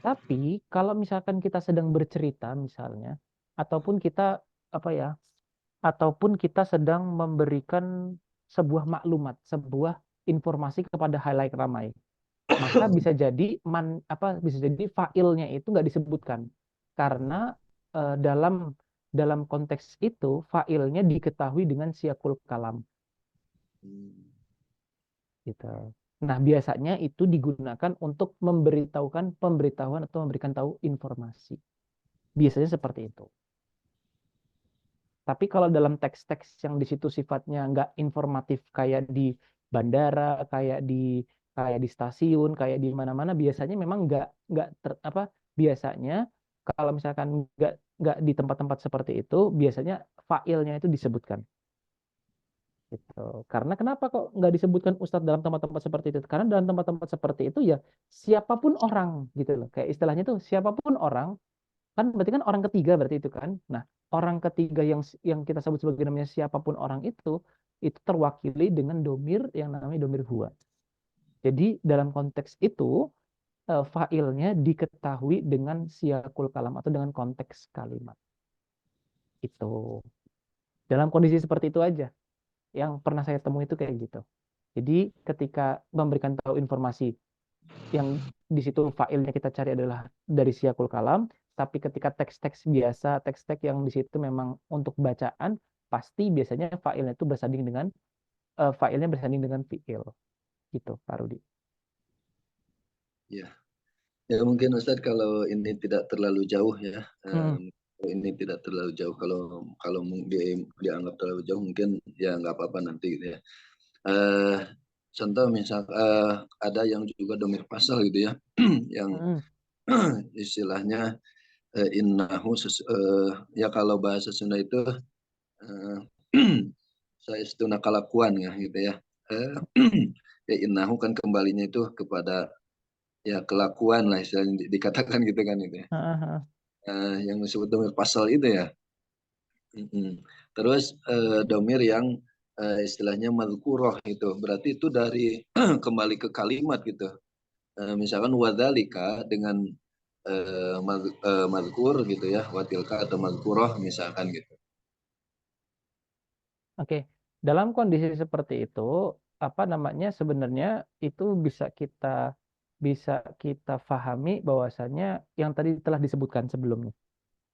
Tapi kalau misalkan kita sedang bercerita misalnya, ataupun kita sedang memberikan sebuah maklumat, sebuah informasi kepada halayak ramai, maka bisa jadi fa'ilnya itu nggak disebutkan karena dalam konteks itu fa'ilnya diketahui dengan siyakul kalam gitu. Nah, biasanya itu digunakan untuk memberitahukan pemberitahuan atau memberikan tahu informasi. Biasanya seperti itu. Tapi kalau dalam teks-teks yang di situ sifatnya nggak informatif kayak di bandara, kayak di stasiun, kayak di mana-mana, biasanya memang biasanya kalau misalkan nggak di tempat-tempat seperti itu, biasanya failnya itu disebutkan. Gitu. Karena kenapa kok nggak disebutkan ustadz dalam tempat-tempat seperti itu? Karena dalam tempat-tempat seperti itu ya siapapun orang gitu loh. Kayak istilahnya tuh siapapun orang, kan berarti kan orang ketiga berarti itu kan. Nah, orang ketiga yang kita sebut sebagai namanya siapapun orang itu terwakili dengan domir yang namanya domir huwa. Jadi dalam konteks itu failnya diketahui dengan siyakul kalam atau dengan konteks kalimat. Itu. Dalam kondisi seperti itu aja. Yang pernah saya temui itu kayak gitu. Jadi ketika memberikan tahu informasi yang di situ failnya kita cari adalah dari siyakul kalam, tapi ketika teks-teks biasa, teks-teks yang di situ memang untuk bacaan, pasti biasanya failnya itu bersanding dengan fiil. Gitu, Pak Rudi. Ya. Ya mungkin Ustadz kalau ini tidak terlalu jauh ya, ini tidak terlalu jauh, kalau dianggap terlalu jauh mungkin ya nggak apa-apa nanti gitu ya. Contoh misal ada yang juga domir pasal gitu ya, yang istilahnya innahu ya kalau bahasa Sunda itu saya setuna kalakuan ya gitu ya. Ya innahu kan kembalinya itu kepada ya kelakuan lah istilahnya dikatakan gitu kan itu ya. Yang disebut domir pasal itu ya. Terus domir yang istilahnya madhkuroh itu berarti itu dari kembali ke kalimat gitu. Misalkan wadzalika dengan madhkur gitu ya, watilka atau madhkuroh misalkan gitu. Oke, dalam kondisi seperti itu sebenarnya itu bisa kita pahami bahwasannya yang tadi telah disebutkan sebelumnya.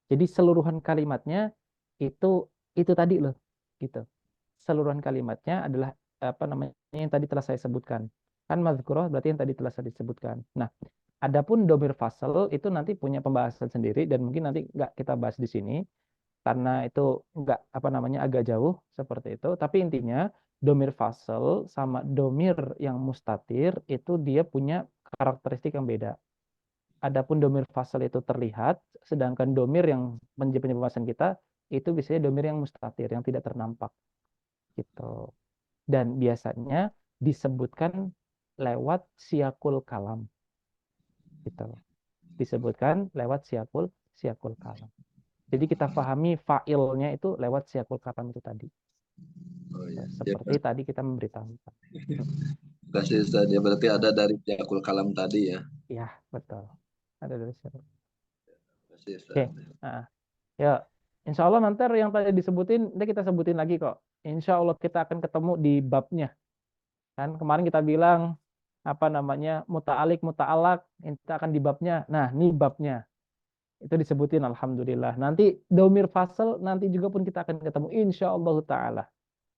Jadi seluruhan kalimatnya itu tadi loh, gitu. Seluruhan kalimatnya adalah yang tadi telah saya sebutkan. Kan mazkurah berarti yang tadi telah saya disebutkan. Nah, adapun domir fasal itu nanti punya pembahasan sendiri dan mungkin nanti nggak kita bahas di sini karena itu nggak agak jauh seperti itu. Tapi intinya domir fasal sama domir yang mustatir itu dia punya karakteristik yang beda. Adapun domir fasal itu terlihat, sedangkan domir yang menjadi pembahasan kita itu biasanya domir yang mustatir, yang tidak ternampak, gitu. Dan biasanya disebutkan lewat siyakul kalam, gitu. Disebutkan lewat siyakul kalam. Jadi kita pahami fa'ilnya itu lewat siyakul kalam itu tadi. Oh, ya. Seperti Ya, tadi kita memberitahu. kasih saja berarti ada dari siyakul kalam tadi ya. Ya, betul. Ada dari siyakul. Kasih Oke. Nah, ya, insya Allah nanti yang tadi disebutin, nanti kita sebutin lagi kok. Insya Allah kita akan ketemu di babnya. Kan kemarin kita bilang muta'alik, muta'alak, itu akan di babnya. Nah, ini babnya. Itu disebutin alhamdulillah. Nanti domir fasal nanti juga pun kita akan ketemu insya Allah taala.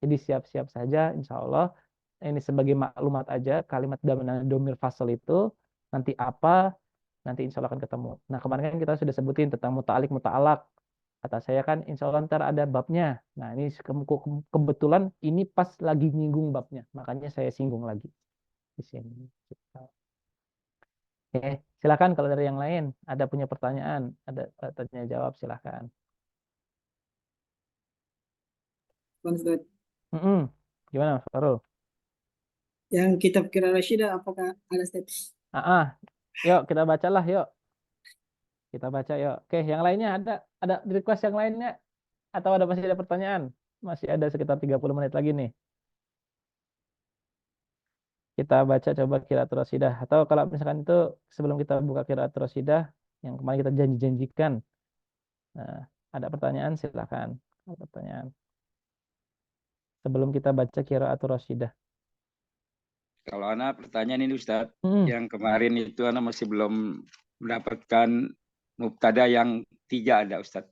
Jadi siap-siap saja insya Allah. Ini sebagai maklumat aja kalimat domir fasal itu nanti apa, nanti insya Allah akan ketemu. Nah, kemarin kan kita sudah sebutin tentang muta'alik, muta'alak. Kata saya kan insya Allah ntar ada babnya. Nah, ini kebetulan ini pas lagi nyinggung babnya. Makanya saya singgung lagi di sini. Oke, silakan kalau dari yang lain ada punya pertanyaan, ada tanya jawab silakan. Afwan, Ustaz. Gimana, Farul? Yang kitab Qiraah Rasyidah apakah ada, Ustaz? Yuk kita bacalah, yuk. Kita baca, yuk. Oke, yang lainnya ada request yang lainnya atau masih ada pertanyaan? Masih ada sekitar 30 menit lagi nih. Kita baca coba Qiraatul Rasyidah. Atau kalau misalkan itu sebelum kita buka Qiraatul Rasyidah yang kemarin kita janjikan. Nah, ada pertanyaan silakan. Ada pertanyaan. Sebelum kita baca Qiraatul Rasyidah. Kalau anak pertanyaan ini Ustadz, yang kemarin itu anak masih belum mendapatkan mubtada yang 3 ada Ustadz.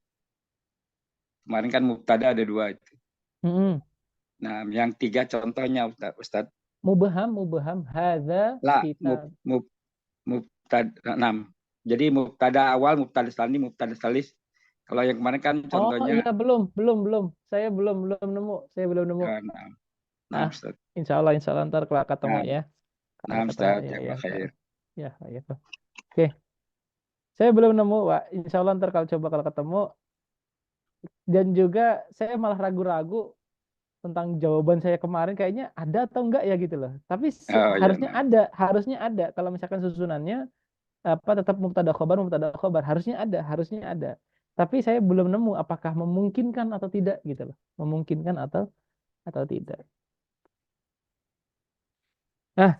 Kemarin kan mubtada ada 2 itu. Nah, yang 3 contohnya Ustadz. Mubham, hadza kitab. Mubtada 6. Jadi mubtada awal, mubtada tsani, mubtada tsalis. Kalau yang kemarin kan contohnya. Oh iya, belum. Saya belum nemu. Nah, Ustaz. Insya Allah ntar kalau ketemu ya. Nah, Ustaz, ya khair. Ya. Oke. Saya belum nemu, Pak. Insya Allah ntar kalau ketemu. Dan juga saya malah ragu-ragu tentang jawaban saya kemarin, kayaknya ada atau enggak ya gitu loh. Tapi harusnya ada. Kalau misalkan susunannya tetap mubtada khobar, harusnya ada. Tapi saya belum nemu apakah memungkinkan atau tidak gitu loh. Memungkinkan atau tidak. Nah,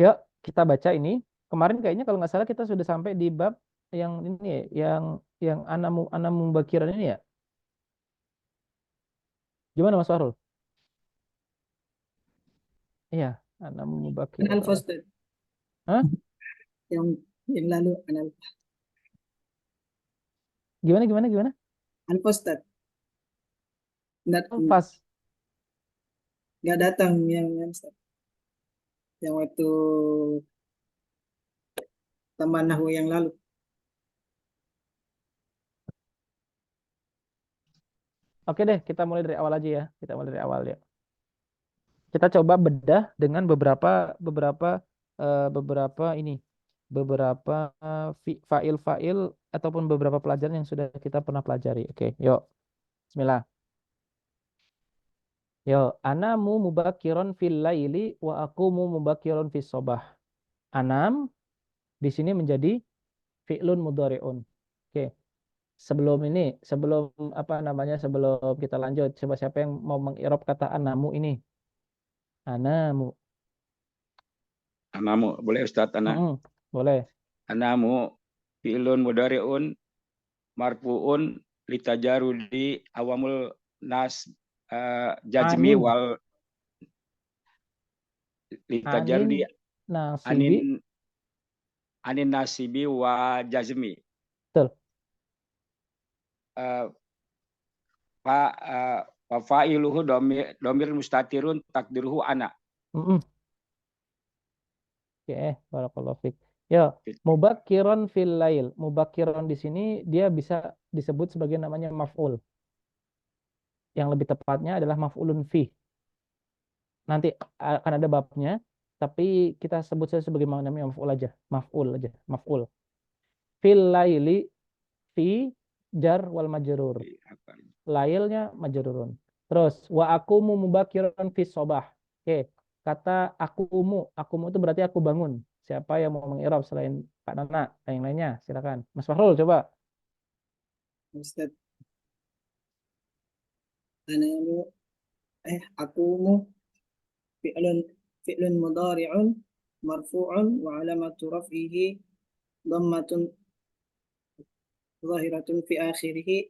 yuk kita baca ini. Kemarin kayaknya kalau nggak salah kita sudah sampai di bab yang ini ya, yang ana mubakiran ini ya. Gimana Mas Fahrul? Iya, ana mubakiran. Analfa, Ustaz. Hah? Yang lalu analfa. Gimana? Alfa, Ustaz. Pas. Nggak datang yang Ustaz. Yang waktu taman nahwu yang lalu. Oke deh, kita mulai dari awal aja ya. Kita coba bedah dengan beberapa fa'il ataupun beberapa pelajaran yang sudah kita pernah pelajari. Oke, yuk. Bismillah. Yo, anamu mubakiron fil laili wa aqumu mubakiron fis sobah. Anam di sini menjadi fi'lun mudhari'un. Oke. Sebelum kita lanjut, coba siapa yang mau mengirob kata anamu ini? Anamu. Boleh Ustaz, boleh. Anamu fi'lun mudhari'un marfu'un litajarudi awamul nas jazmi wal litajarudi anin nasibi wa jazmi. Betul. Fa'iluhu domir mustatirun takdiruhu ana. Oke, barakallahu fik. Ya, mubakiron fil lail. Mubakiron di sini dia bisa disebut sebagai namanya maf'ul. Yang lebih tepatnya adalah maf'ulun fi. Nanti akan ada babnya, tapi kita sebut saja sebagai namanya maf'ul aja. Maf'ul. Fil laili, fi jar wal majrur. Lailnya majrurun. Terus wa aqumu mubakiron fi sobah. Oke, kata akumu itu berarti aku bangun. Siapa yang mau mengirab selain Pak Nana dan yang lainnya? Silakan. Mas Fahrul coba. Ustaz. Akumu fi'lun mudhari'un marfu'un wa alamatu raf'ihi dhammatun zahiratun fi akhirih.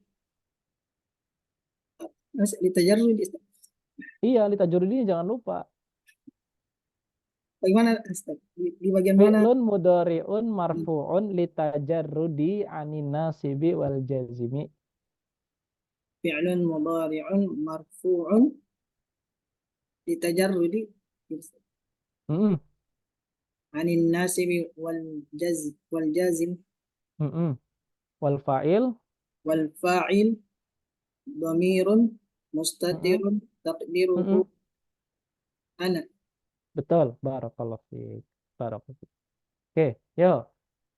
Litajarrudi. Iya, litajarrudi jangan lupa. Bagaimana Ustaz? Di bagian mana? Fi'lun mudhari'un marfu'un litajarrudi anin nasibi wal jazimi. Fi'lun mudhari'un marfu'un litajarrudi anin nasibi wal jazim. Wal fa'il dhamirun mustatirun taqdiruhu ana. Betul, barakallahu fiik. Oke, yo.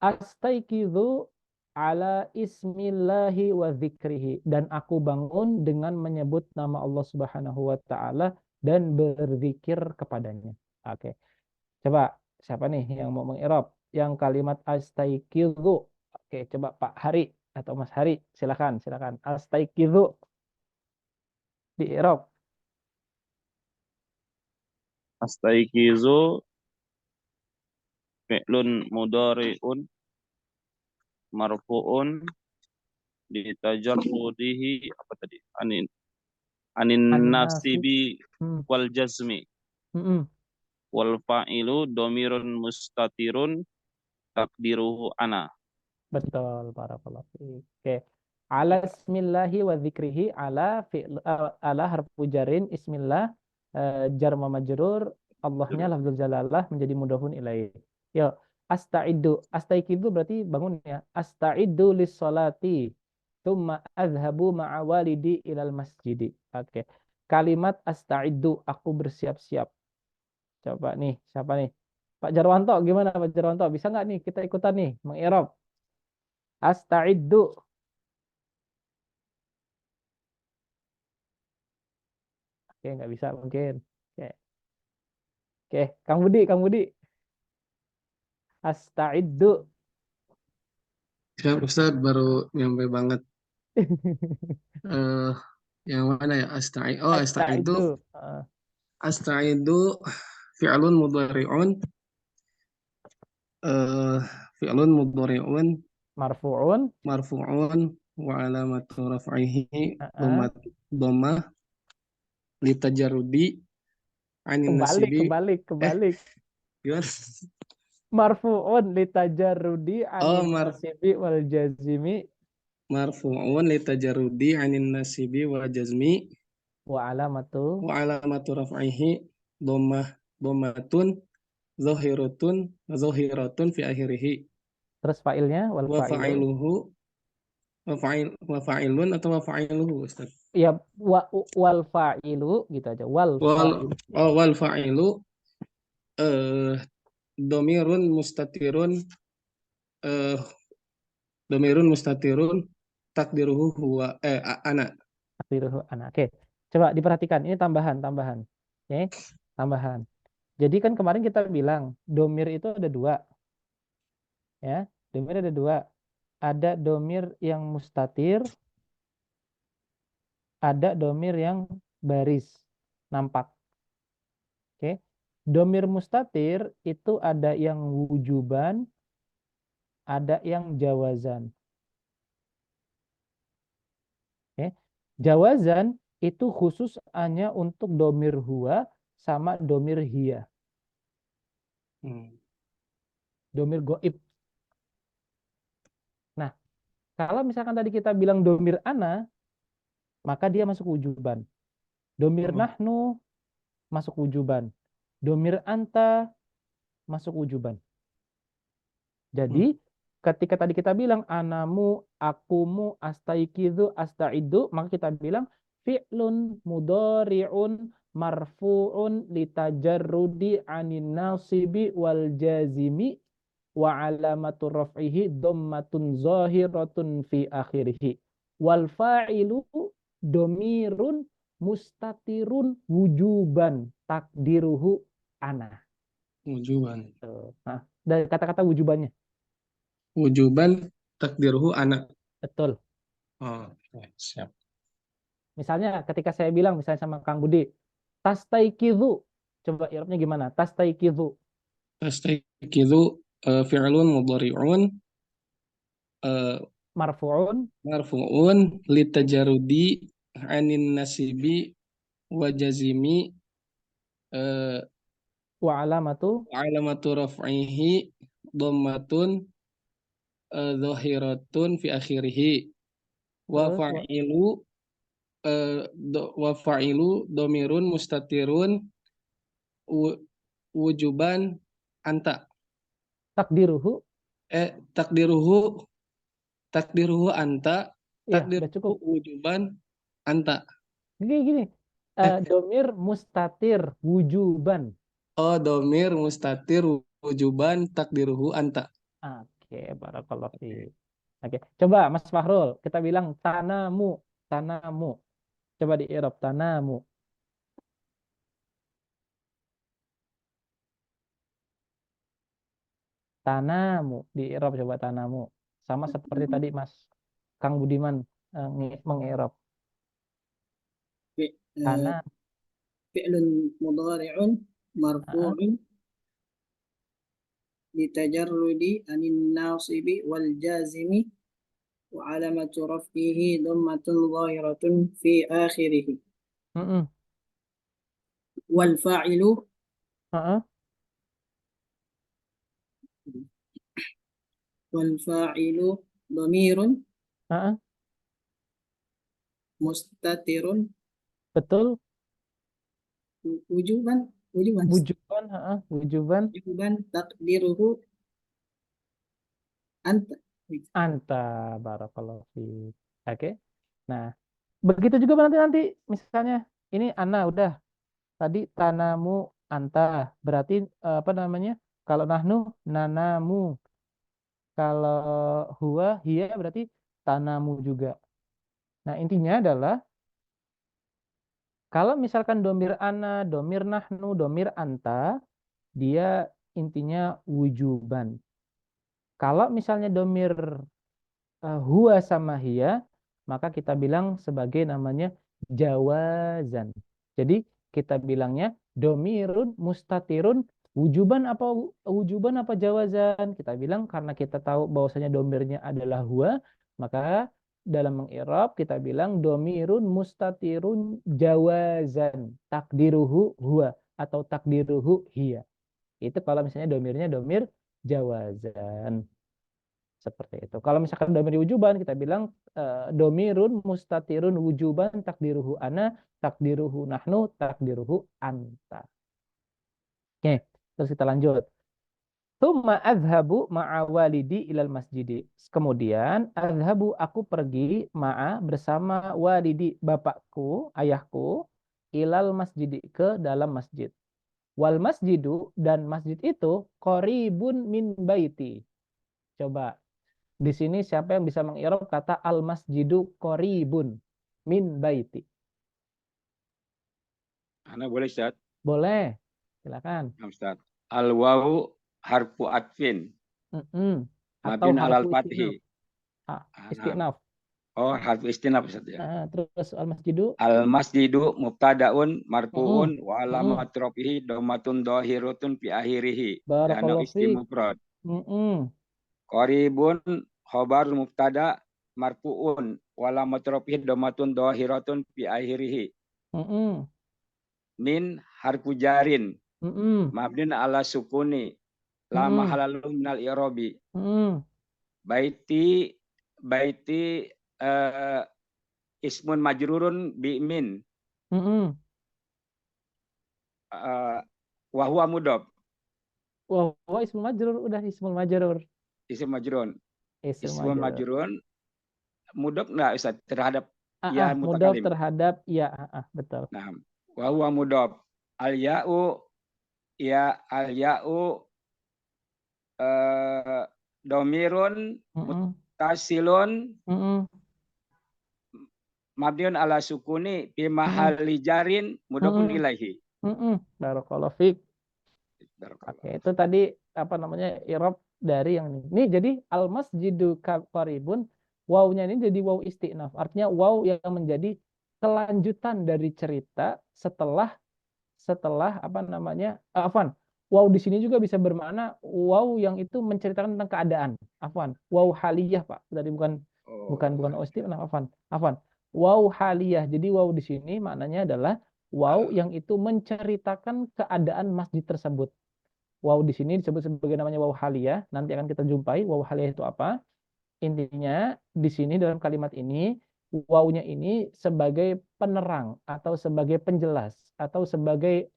Astaiqizu ala ismillahi wa dzikrihi, dan aku bangun dengan menyebut nama Allah Subhanahu wa taala dan berzikir kepadanya. Oke. Coba siapa nih yang mau mengirob yang kalimat astaiqizu? Oke, coba Pak Hari atau Mas Hari, silakan, silakan. Astaiqizu diirob. Astaiqizu fi'lun mudhari'un marfu'un ditajarrudihi apa tadi? Anin Anin nasi. nasibi wal jazmi. Wal fa'ilu domirun mustatirun takdiruhu ana. Betul, barakallahu fiik. Oke. Ala ismillahi wa dzikrihi, ala harfu jarin ismillah, jar wa majrur, Allahnya lafzul jalalah menjadi mudhofun ilaih. Yo, astaiqidu berarti bangun ya. Astaidu lis salati tsumma azhabu ma'a walidi ilal masjidi. Oke. Kalimat astaidu, aku bersiap-siap. Coba nih, siapa nih? Pak Jarwanto, gimana Pak Jarwanto? Bisa nggak nih kita ikutan nih mengirob? Asta'iddu. Oke, nggak bisa mungkin. Oke, Kang Budi. Asta'iddu. Siap Ustaz, baru nyampe banget. Yang mana ya? Asta'iddu. Asta'iddu fi'lun mudhari'un. Fi'lun mudhari'un Marfu'un wa alamatu raf'ihi dhammah litajarrudi anin nasibi. Kebalik. Gimana? Marfu'un litajarrudi anin nasibi wal jazimi. Marfu'un litajarrudi anin nasibi wal jazmi. Wa alamatu raf'ihi dhammatun zahiratun fi akhirih. Terus fa'ilnya wa fa'ilun atau wa fa'iluhu Ustaz? Ya, wal fa'ilu gitu aja. Wal fa'ilu domirun mustatirun takdiruhu huwa ana. Takdiruhu ana. Oke. Coba diperhatikan, ini tambahan. Oke, tambahan. Jadi kan kemarin kita bilang domir itu ada dua. Ya, domir ada dua. Ada domir yang mustatir, ada domir yang baris, nampak. Oke. Domir mustatir itu ada yang wujuban, ada yang jawazan. Oke. Jawazan itu khusus hanya untuk domir huwa sama domir hiya. Domir goib. Nah, kalau misalkan tadi kita bilang domir ana, maka dia masuk wujuban. Domir nahnu masuk wujuban. Domir anta masuk wujuban. Jadi, ketika tadi kita bilang anamu, akumu, astaiqidu, astaidu, maka kita bilang fi'lun mudhari'un marfu'un litajarrudi anin nasibi wal jazimi wa alamatu raf'ihi dhammatun zahiratun fi akhirih. Wal fa'ilu domirun mustatirun wujuban takdiruhu ana. Wujuban. Nah, dari kata-kata wujubannya. Wujuban takdiruhu ana. Betul. Siap. Misalnya ketika saya bilang misalnya sama Kang Budi, tastaiqizu. Coba i'rabnya gimana? Tastaiqizu. Tastaiqizu fi'lun mudhari'un marfu'un litajarrudi anin nasibi wa jazimi wa alamatu raf'ihi dhammatun zahiratun fi akhirih. Wa fa'ilu domirun mustatirun wujuban anta. Takdiruhu anta. Takdiruhu wujuban anta. Gini. Domir mustatir wujuban. Domir mustatir wujuban takdiruhu anta. Oke, barakallahu fiik. Oke, coba Mas Fahrul, kita bilang tanamu, tanamu. Coba di i'rab tanamu. Tanamu di i'rab coba tanamu. Sama seperti tadi Mas Kang Budiman meng-i'rab. Tanam. فعل مضارع مرفوع لتجرد عن الناصب والجازم وعلامة رفعه ضمة ظاهرة في آخره والفاعل والفاعل ضمير مستتر Betul. wujuban takdiruhu anta Barakallahu fiik. Oke. Nah, begitu juga nanti misalnya ini ana udah tadi tanamu anta berarti apa namanya? Kalau nahnu nanamu. Kalau huwa hiya berarti tanamu juga. Nah, intinya adalah kalau misalkan domir ana, domir nahnu, domir anta, dia intinya wujuban. Kalau misalnya domir huwa sama hiya, maka kita bilang sebagai namanya jawazan. Jadi kita bilangnya domirun mustatirun wujuban apa jawazan? Kita bilang karena kita tahu bahwasanya domirnya adalah huwa, maka dalam mengirab kita bilang domirun mustatirun jawazan takdiruhu huwa atau takdiruhu hiya. Itu kalau misalnya domirnya domir jawazan. Seperti itu. Kalau misalkan domir wujuban kita bilang domirun mustatirun wujuban takdiruhu ana, takdiruhu nahnu, takdiruhu anta. Oke, terus kita lanjut. Tsumma azhabu ma'a walidi ilal masjidi. Kemudian azhabu aku pergi ma'a bersama walidi bapakku, ayahku ilal masjidi ke dalam masjid. Wal masjidu dan masjid itu qaribun min baiti. Coba di sini siapa yang bisa mengirab kata al masjidu qaribun min baiti? Ana boleh Ustaz? Boleh. Silakan. Ustaz. Al wawu harfu atfin. Atau Mabniun alal harfu fathi. istinaf. Oh, harfu istinaf Ustaz ya. Terus al masjidu? Al masjidu mubtadaun marfuun wa alamat rafihi dhammatun dhahiratun fi akhirih. Barakallahu fiik. Mufrad. Qaribun khabar mubtada marfuun wa alamat rafihi dhammatun dhahiratun fi akhirih. Min harfu jarin. Mabniun ala sukuni. La mahalalu minal i'rabi. Baiti ismun majrurun bi min. Wa huwa mudhaf. Wah, ismul majrur udah ismul majrur. Ismul majrun. Ismul majrun mudhaf enggak Ustaz terhadap ya mudhaf mutakalim. terhadap ya betul. Nah, wa huwa mudhaf. Al ya'u ya al ya'u domirun mutasilun mabniun ala sukuni fi mahalli jarin mudhafun ilaihi. Barakallahu fiik. Oke, itu tadi apa namanya i'rab dari yang ini. Nih jadi al masjidu qaribun wawunya ini jadi waw istinaf. Artinya waw yang menjadi kelanjutan dari cerita setelah apa namanya? Waw di sini juga bisa bermakna waw yang itu menceritakan tentang keadaan. Waw haliyah, Pak. Tadi bukan waw istinaf, Waw haliyah. Jadi waw di sini maknanya adalah waw yang itu menceritakan keadaan masjid tersebut. Waw di sini disebut sebagai namanya waw haliyah. Nanti akan kita jumpai waw haliyah itu apa. Intinya di sini dalam kalimat ini wawnya ini sebagai penerang atau sebagai penjelas atau sebagai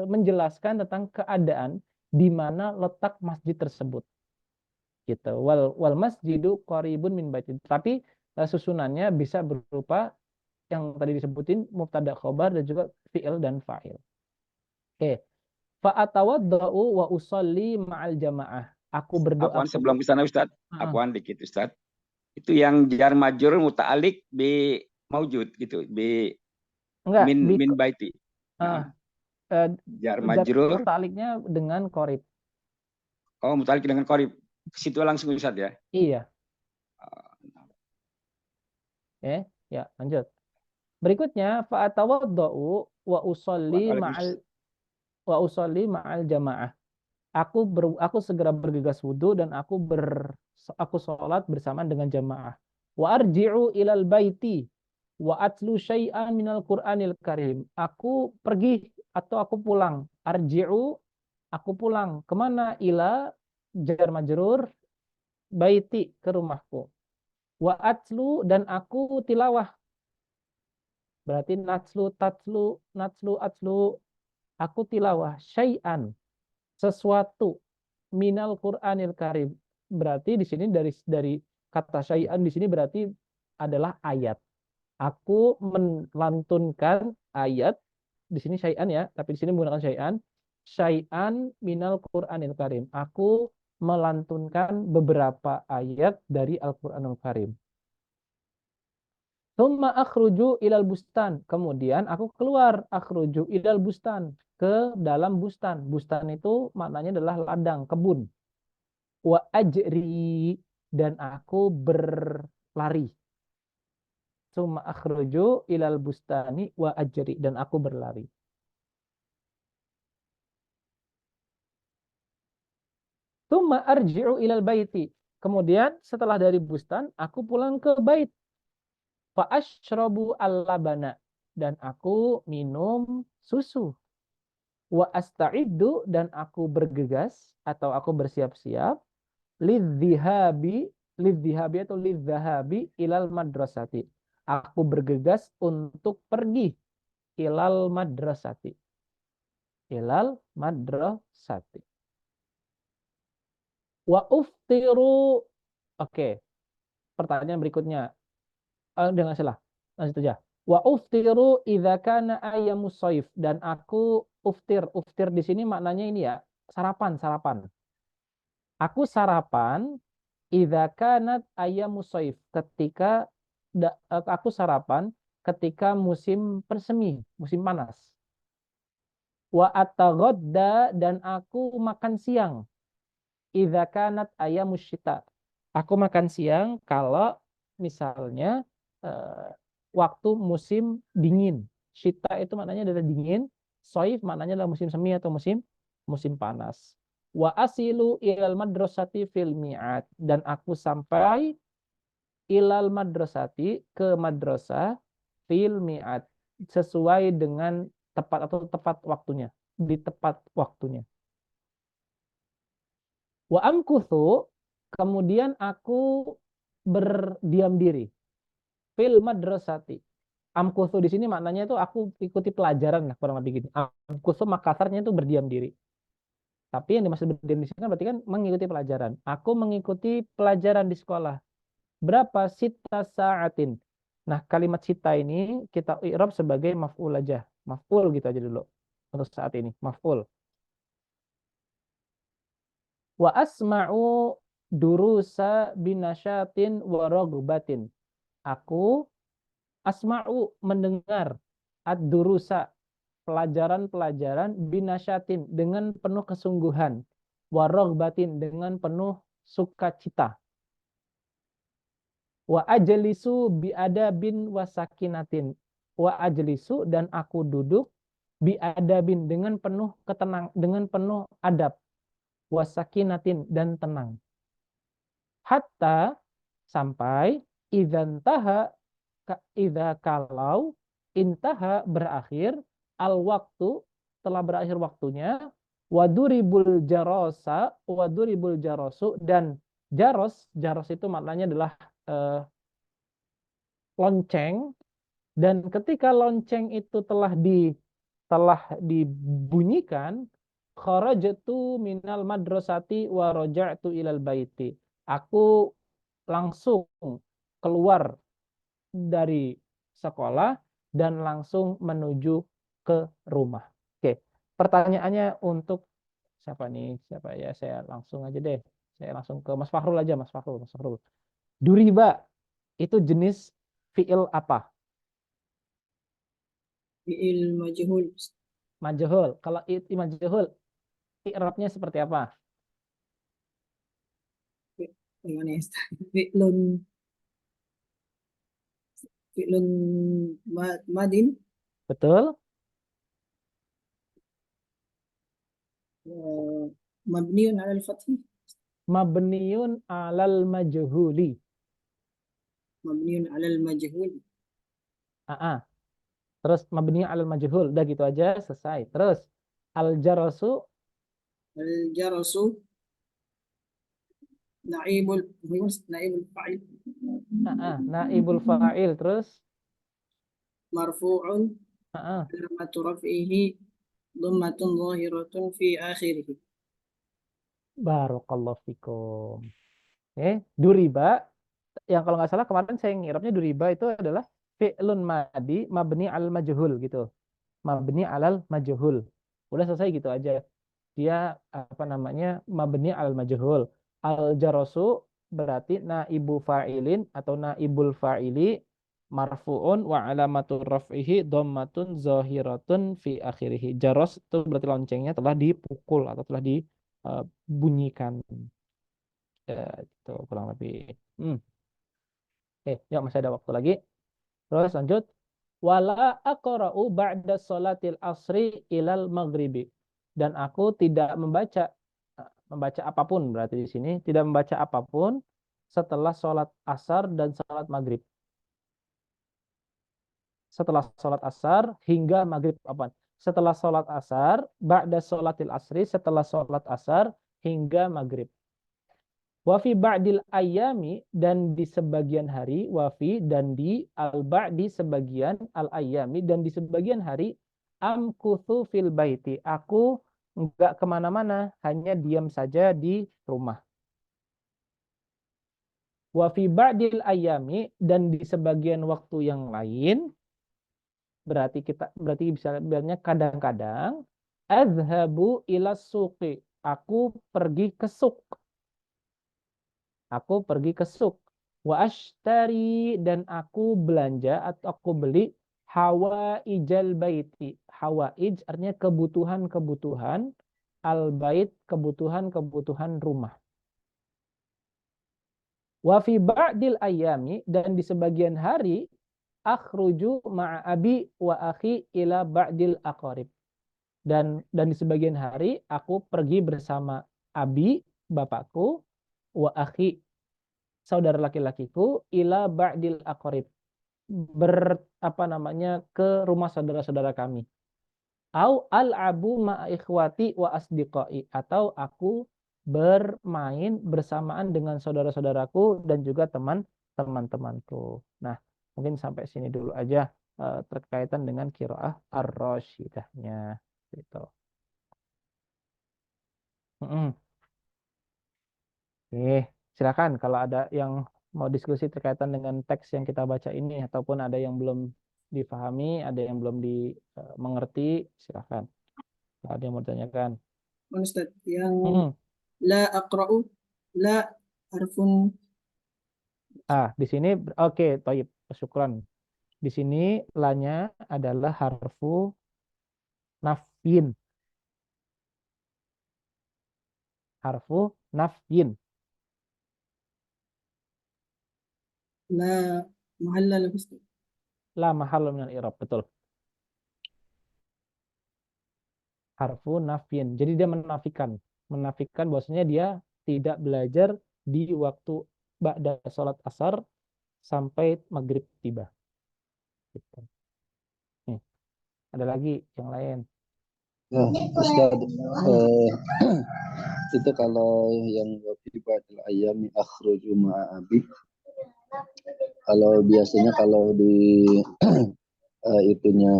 menjelaskan tentang keadaan di mana letak masjid tersebut. Gitu. Wal masjidu qaribun min baiti. Tapi susunannya bisa berupa yang tadi disebutin mubtada khobar dan juga fi'il dan fa'il. Oke. Fa atawaddau wa usolli ma'al jamaah. Aku berdoa. Afwan, sebelum ke sana Ustaz, afwan dikit Ustaz. Itu yang jar majrur muta'alliq bi maujud gitu, enggak, min baiti. jar Jar majrur muta'alliqnya dengan qorib. Oh, muta'alliq dengan qorib. Ke situ langsung Ustaz ya. Iya. Ya, lanjut. Berikutnya fa'atawaddau wa usolli ma'al jamaah. Aku segera bergegas wudhu dan aku sholat bersama dengan jamaah. Wa arji'u ilal baiti wa atlu syai'an minal Qur'anil Karim. Aku pergi atau aku pulang. Arji'u, aku pulang. Kemana? Ila jar majrur baiti, ke rumahku. Wa atlu, dan aku tilawah. Berarti natslu, tatslu, natslu, atslu. Aku tilawah syai'an, sesuatu, minal Qur'anil Karim. Berarti di sini dari kata syai'an di sini berarti adalah ayat. Aku melantunkan ayat, di sini syai'an ya, tapi di sini menggunakan syai'an. Syai'an minal Qur'anil Karim. Aku melantunkan beberapa ayat dari Al-Qur'anul Karim. Tsumma akhruju ilal bustan. Kemudian aku keluar, akhruju ilal bustan, ke dalam bustan. Bustan itu maknanya adalah ladang, kebun. Wa ajri, dan aku berlari. Tsumma akhruju ilal bustani wa ajri, dan aku berlari. Tsumma arji'u ilal baiti. Kemudian setelah dari bustan, aku pulang ke bait. Fa'ashrabu al-labana, dan aku minum susu. Wa asta'iddu, dan aku bergegas atau aku bersiap-siap lidhihabi atau lidhahabi ilal madrasati. Aku bergegas untuk pergi ilal madrasati. Ilal madrasati. Wa uftiru. Oke. Pertanyaan berikutnya. Dengan salah. Lanjut aja. Wa uftiru idza kana ayyamus shaif, dan aku uftir. Uftir di sini maknanya ini ya, sarapan. Aku sarapan idza kanat ayyamus shaif, ketika aku sarapan ketika musim persemi, musim panas. Wa ataghadda, dan aku makan siang idza kanat ayyamus syita. Aku makan siang kalau misalnya waktu musim dingin. Syita itu maknanya adalah dingin, shaif maknanya adalah musim semi atau musim panas. Wa asilu ilal madrasati fil mi'ad, dan aku sampai ilal madrasati, ke madrasah, fil mi'ad, sesuai dengan tepat atau tepat waktunya, di tepat waktunya. Wa amkuthu, kemudian aku berdiam diri. Fil madrasati. Amkuthu di sini maknanya itu aku ikuti pelajaran lah, kurang lebih gitu. Amkuthu makasarnya itu berdiam diri. Tapi yang dimaksud berdiam di sini kan berarti kan mengikuti pelajaran. Aku mengikuti pelajaran di sekolah. Berapa? Sita sa'atin. Nah, kalimat sita ini kita i'rab sebagai maf'ul aja. Maf'ul gitu aja dulu. Untuk saat ini, maf'ul. Wa asma'u durusa binasyatin wa ragbatin. Aku asma'u, mendengar, ad-durusa, pelajaran-pelajaran, binasyatin, dengan penuh kesungguhan, wa ragbatin, dengan penuh sukacita. Wa ajlisu biadabin wa sakinatin. Wa ajlisu, dan aku duduk, biadabin, dengan penuh dengan penuh adab, wa sakinatin, dan tenang. Hatta, sampai, kalau intaha, berakhir, al waktu, telah berakhir waktunya, waduribul jarosu, dan jaros itu maknanya adalah lonceng, dan ketika lonceng itu telah dibunyikan, kharajtu minal madrasati wa raja'tu ilal baiti. Aku langsung keluar dari sekolah dan langsung menuju ke rumah. Oke, pertanyaannya untuk siapa nih? Siapa ya? Saya langsung aja deh. Saya langsung ke Mas Fahrul aja, Mas Fahrul. Duriba itu jenis fiil apa? Fiil majhul. Majhul. Kalau majhul, i'rabnya seperti apa? Gimana ya? Fi'lun fi'lun madin Betul? mabniun 'ala al-fathi. Mabniun alal majhuli. Mabniun 'ala al-majhul. Terus mabniun alal majhul. Udah gitu aja, selesai. Terus al-jarasu. Al-jarasu naibul fa'il. Naibul fa'il. Terus Marfu'un ah, alamatu raf'ihi dhammatun zahiratun fi akhirih. Barakallahu fikum. Duriba, yang kalau nggak salah kemarin saya ngirapnya duriba itu adalah fi'lun madi mabni al majhul gitu. Mabni alal majhul. Udah selesai gitu aja. Dia apa namanya? Mabni al majhul. Al jarasu berarti naibu fa'ilin atau naibul fa'ili marfu'un wa alamatur raf'ihi dhammatun zahiratun fi akhirih. Jaros itu berarti loncengnya telah dipukul atau telah dibunyikan. Gitu kurang lebih. Yuk masih ada waktu lagi. Terus lanjut. Wala aqra'u ba'da sholatil asri ilal maghribi. Dan aku tidak membaca apapun, berarti di sini tidak membaca apapun setelah sholat asar dan sholat maghrib. Setelah sholat asar hingga maghrib apa? Setelah sholat asar, ba'da sholatil asri, setelah sholat asar hingga maghrib. Wafi ba'dil ayami, dan di sebagian hari, wafi dan di al-ba'di sebagian, al-ayami dan di sebagian hari, amkuthu fil baiti, aku enggak kemana-mana, hanya diam saja di rumah. Wafi ba'dil ayami, dan di sebagian waktu yang lain, berarti bisa bilangnya kadang-kadang, azhabu ila suqi, aku pergi ke suk. Aku pergi ke suk. Wa ashtari, dan aku belanja atau aku beli hawaijal baiti. Hawaij artinya kebutuhan-kebutuhan, al bait kebutuhan-kebutuhan rumah. Wa fi ba'dil ayami, dan di sebagian hari, akhruju ma'a abi wa akhi ila ba'dil aqarib. Dan di sebagian hari aku pergi bersama abi, bapakku, wa akhi, saudara laki-lakiku, ila ba'dil aqarib, ke rumah saudara-saudara kami. Au al-abu ma'a ikhwati wa asdiqai, atau aku bermain bersamaan dengan saudara-saudaraku dan juga teman-temanku. Nah, mungkin sampai sini dulu aja terkaitan dengan qiraah ar-rasyidahnya gitu. Silakan kalau ada yang mau diskusi terkaitan dengan teks yang kita baca ini ataupun ada yang belum difahami, ada yang belum dimengerti, silakan. Kalau ada yang mau ditanyakan. Ustaz, yang la aqra'u, la harfun. Di sini oke, thayyib, syukran. Di sini lanya adalah harfu nafyin. Harfu nafyin. La mahalla lahu, Ustaz. La mahalla minal i'rab, betul. Harfu nafyin. Jadi dia menafikan bahwasanya dia tidak belajar di waktu ba'da sholat asar sampai maghrib tiba. Gitu. Nih, ada lagi yang lain. Ya, Ustaz, itu kalau yang wafi ba'dil ayami akhruju ma'a abi, kalau biasanya kalau di itunya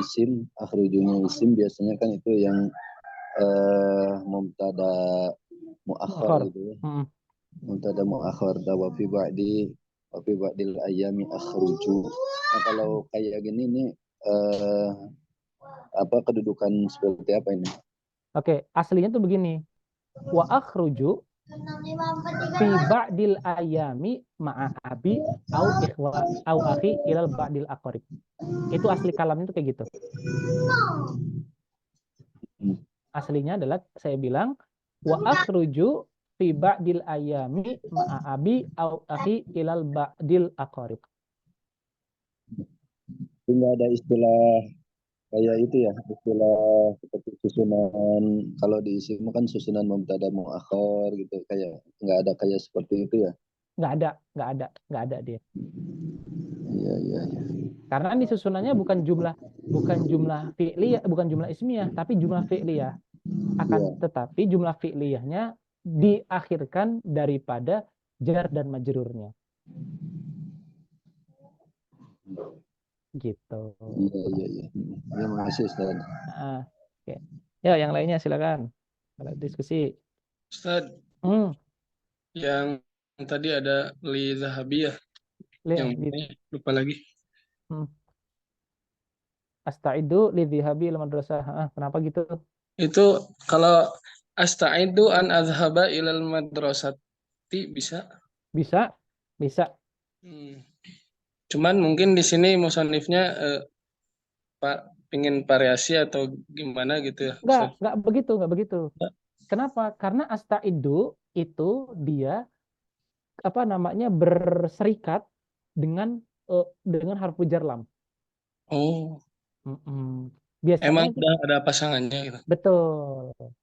isim, akhrujunya isim, biasanya kan itu yang mubtada muakhar gitu ya. Mubtada muakhar, wafi ba'dil ayami akhruju. Nah, kalau kayak gini nih apa kedudukan seperti apa ini? Oke, aslinya tuh begini. Wa akhruju Fi ba'dil ayami ma'a abi au ikhwa au akhi ilal ba'dil aqrib. Itu asli kalamnya itu kayak gitu. Aslinya adalah saya bilang wa akhruju fi ba'dil ayami ma'a abi au akhi ilal ba'dil aqrib. Nggak ada istilah kayak itu ya, istilah seperti susunan, kalau di isim kan susunan mubtada muakhar gitu, kayak nggak ada kayak seperti itu ya. Nggak ada dia. Iya, iya, iya. Karena ini susunannya bukan jumlah fi'liyah, bukan jumlah ismiyah, tapi jumlah fi'liyah. Akan tetapi jumlah fi'liyahnya diakhirkan daripada jar dan majrurnya. Gitu. Iya, iya, iya. Terima kasih, Ustaz. Oke. Ya, yang lainnya silakan. Kalau diskusi. Ustaz, yang tadi ada li zahabi ya. Yang lupa lagi. Asta'idu li dhihabi ila madrasah. Kenapa gitu? Itu kalau asta'idu an azhaba ilal madrasati bisa? Bisa. Cuman mungkin di sini musannifnya Pak pingin variasi atau gimana gitu ya? Enggak begitu. Kenapa? Karena asta'idu itu dia berserikat dengan harfu jar lam. Oh. Biasanya emang udah ada pasangannya gitu.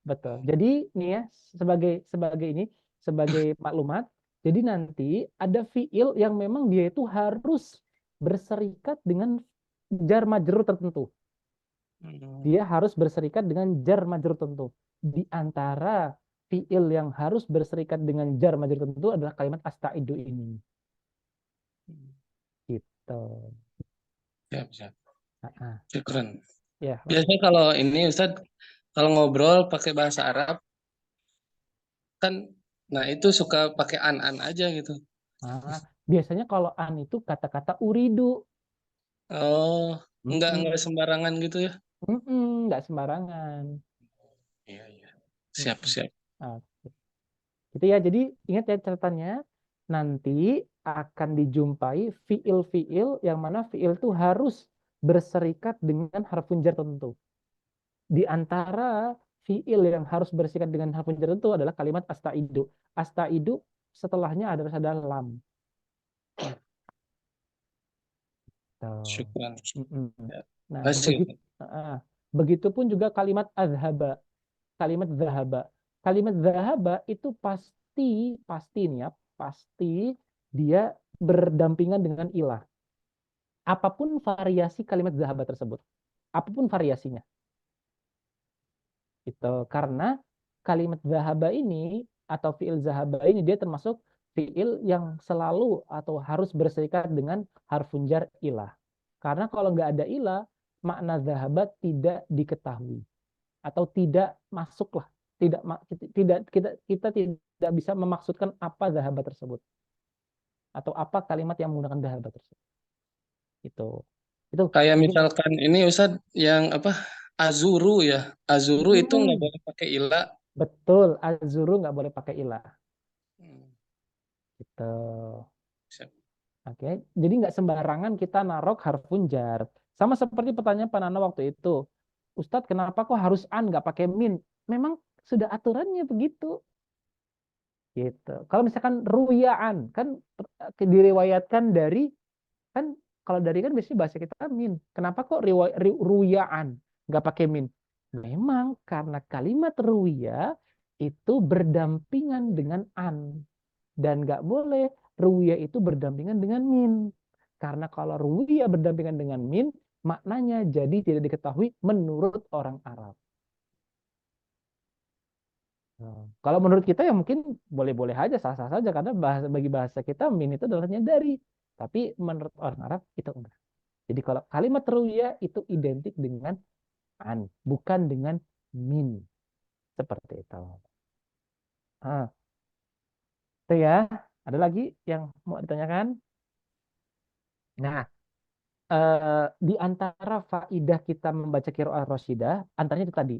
Betul. Jadi nih ya sebagai maklumat. Jadi nanti ada fiil yang memang dia itu harus berserikat dengan jar majrur tertentu. Dia harus berserikat dengan jar majrur tertentu. Di antara fiil yang harus berserikat dengan jar majrur tertentu adalah kalimat asta'idu ini. Gitu. Siap. Keren. Ya. Biasanya kalau ini Ustadz, kalau ngobrol pakai bahasa Arab, kan, nah itu suka pakai an aja gitu. Biasanya kalau an itu kata-kata uridu. Oh, enggak sembarangan gitu ya? Enggak sembarangan. Iya. Siap. Gitu ya. Jadi ingat ya catatannya, nanti akan dijumpai fiil-fiil yang mana fiil itu harus berserikat dengan harfun jar tertentu. Di antara fiil yang harus berserikat dengan harfun jar tertentu adalah kalimat asta'idu. Asta'idu setelahnya adalah lam. Syukran. Nah, begitupun juga kalimat azhaba. Kalimat zahaba itu pasti nih ya, pasti dia berdampingan dengan ilah. Apapun variasi kalimat zahaba tersebut. Apapun variasinya. Itu karena kalimat zahaba ini atau fiil zahaba ini dia termasuk fiil yang selalu atau harus berserikat dengan harfun jar ilah. Karena kalau nggak ada ilah, makna zahaba tidak diketahui atau tidak masuklah, kita tidak bisa memaksudkan apa zahaba tersebut atau apa kalimat yang menggunakan zahaba tersebut. Itu kayak misalkan ini Ustadz yang apa azuru ya, azuru itu nggak boleh pakai ilah. Betul, azuru nggak boleh pakai ilah. Gitu. Oke, jadi nggak sembarangan kita narok harfun jar. Sama seperti pertanyaan Pak Nana waktu itu, Ustadz kenapa kok harus an nggak pakai min? Memang sudah aturannya begitu. Gitu. Kalau misalkan ruyaan kan diriwayatkan dari, kan kalau dari kan biasanya bahasa kita min. Kenapa kok ruyaan nggak pakai min? Memang karena kalimat ruya itu berdampingan dengan an dan nggak boleh ruya itu berdampingan dengan min. Karena kalau ruya berdampingan dengan min, maknanya jadi tidak diketahui menurut orang Arab. Kalau menurut kita ya mungkin boleh-boleh aja, sah-sah saja karena bagi bahasa kita min itu adalah dari. Tapi menurut orang Arab itu enggak. Jadi kalau kalimat ruya itu identik dengan an, bukan dengan min. Seperti itu. Itu ya. Ada lagi yang mau ditanyakan? Nah, di antara faidah kita membaca qiraah rasyidah, antaranya itu tadi.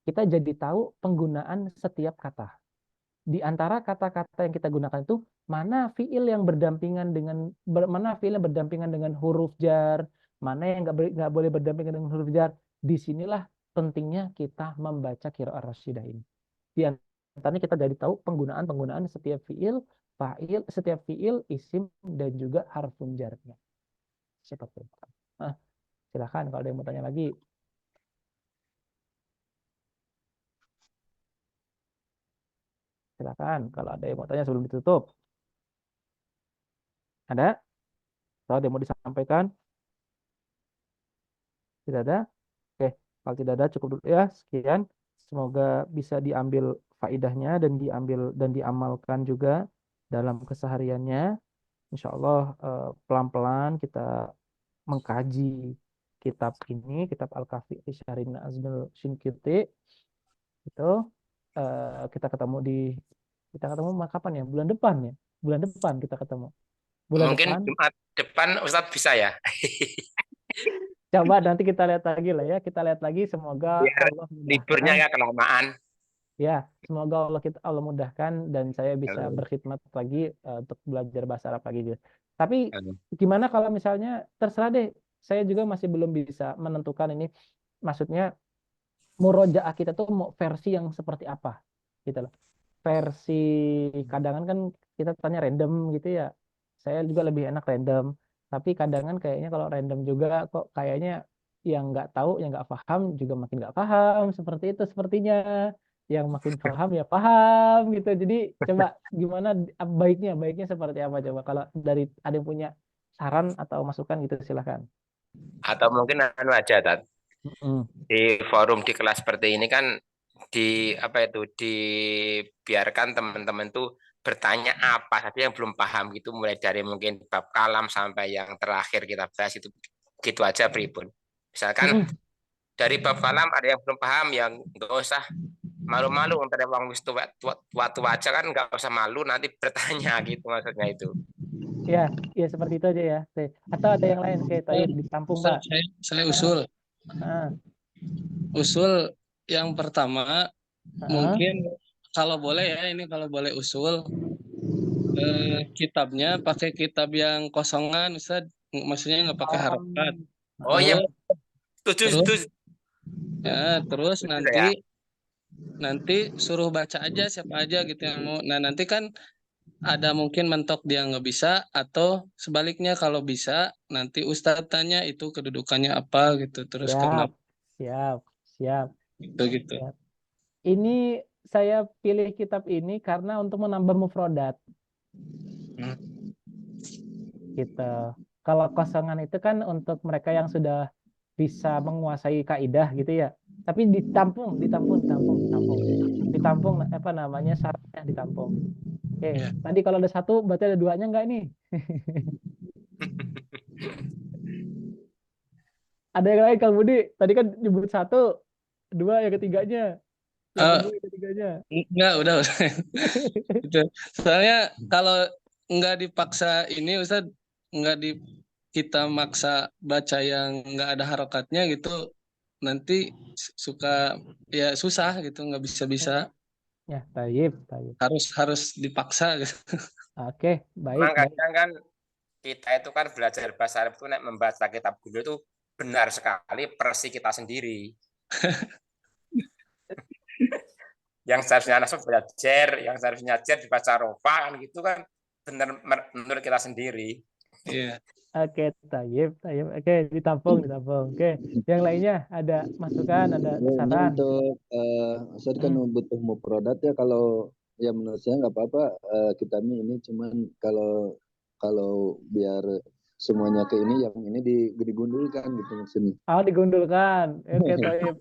Kita jadi tahu penggunaan setiap kata. di antara kata-kata yang kita gunakan itu mana fiil yang berdampingan dengan huruf jar, mana yang nggak boleh berdampingan dengan huruf jar. Disinilah pentingnya kita membaca qiraah rasyidah ini. Di antaranya kita jadi tahu penggunaan setiap fiil, setiap fiil, isim dan juga harfun jarnya. Seperti itu. Nah, silakan kalau ada yang mau tanya lagi. Silakan kalau ada yang mau tanya sebelum ditutup. Ada? Kalau ada yang mau disampaikan? Tidak ada? Oke, kalau tidak ada cukup dulu ya. Sekian. Semoga bisa diambil faidahnya dan diamalkan juga dalam kesehariannya. Insya Allah pelan-pelan kita mengkaji kitab ini, kitab Al-Kafi fi Syarhin Nazmil Shinqiti. Itu kita ketemu kapan ya? Bulan depan ya. Bulan depan kita ketemu. Bulan Mungkin depan. Jumat depan Ustadz bisa ya. Coba nanti kita lihat lagi lah ya. Kita lihat lagi, semoga Biar Allah liburnya mudahkan. ya kelamaan. Ya, semoga Allah mudahkan dan saya bisa berkhidmat lagi untuk belajar bahasa Arab lagi gitu. Tapi gimana kalau misalnya terserah deh. Saya juga masih belum bisa menentukan ini. Maksudnya murojaah kita tuh mau versi yang seperti apa gitu loh. Versi kadangan kan kita tanya random gitu ya. Saya juga lebih enak random. Tapi kadangan kayaknya kalau random juga kok kayaknya yang nggak tahu, yang nggak paham juga makin nggak paham. Seperti itu sepertinya. Yang makin paham ya paham gitu. Jadi coba gimana baiknya seperti apa coba. Kalau dari ada yang punya saran atau masukan gitu silahkan. Atau mungkin anu aja, Tat. Di forum di kelas seperti ini kan dibiarkan teman-teman tuh bertanya apa saja yang belum paham gitu, mulai dari mungkin bab kalam sampai yang terakhir kita bahas itu gitu aja pripun. Misalkan dari bab kalam ada yang belum paham, yang nggak usah malu-malu untuk orang tua aja kan, nggak usah malu nanti bertanya gitu maksudnya itu. Ya, ya seperti itu aja ya. Atau ada yang lain kayak tadi ditampung Pak. Saya usul. Usul yang pertama mungkin kalau boleh ya, ini kalau boleh usul kitabnya pakai kitab yang kosongan, Ustaz. Maksudnya nggak pakai harokat. Oh iya, setuju. Ya, terus nanti suruh baca aja siapa aja gitu yang mau. Nah, nanti kan ada mungkin mentok dia nggak bisa, atau sebaliknya kalau bisa nanti Ustadz tanya itu kedudukannya apa gitu, terus kenapa. Siap. Gitu. Ini saya pilih kitab ini karena untuk menambah mufrodat. Gitu. Kalau kosongan itu kan untuk mereka yang sudah bisa menguasai kaidah gitu ya. Tapi ditampung apa namanya, syaratnya ditampung. Oke, tadi kalau ada satu berarti ada duanya enggak nih? Ada yang lain Kang Budi? Tadi kan nyebut satu, dua yang ketiganya. Yang ketiganya. Enggak, udah. Gitu. Soalnya kalau enggak dipaksa ini Ustaz, kita maksa baca yang enggak ada harokatnya gitu, nanti suka ya susah gitu, nggak bisa. Ya, taib. Harus dipaksa gitu. Oke, baik. Memang kadang kan kita itu kan belajar bahasa Arab itu membaca kitab dulu itu benar sekali versi kita sendiri. Yang seharusnya langsung belajar, yang seharusnya jar dibaca rofa kan gitu kan benar menurut kita sendiri. Iya. Oke, taib. Oke, ditampung. Oke, yang lainnya ada masukan, ada saran. Untuk Ustaz kan butuh mufrodat ya, kalau ya menurut saya nggak apa-apa kitabnya ini, cuman kalau biar semuanya ke ini, yang ini digundulkan gitu maksudnya. Oh, digundulkan. Oke, taib.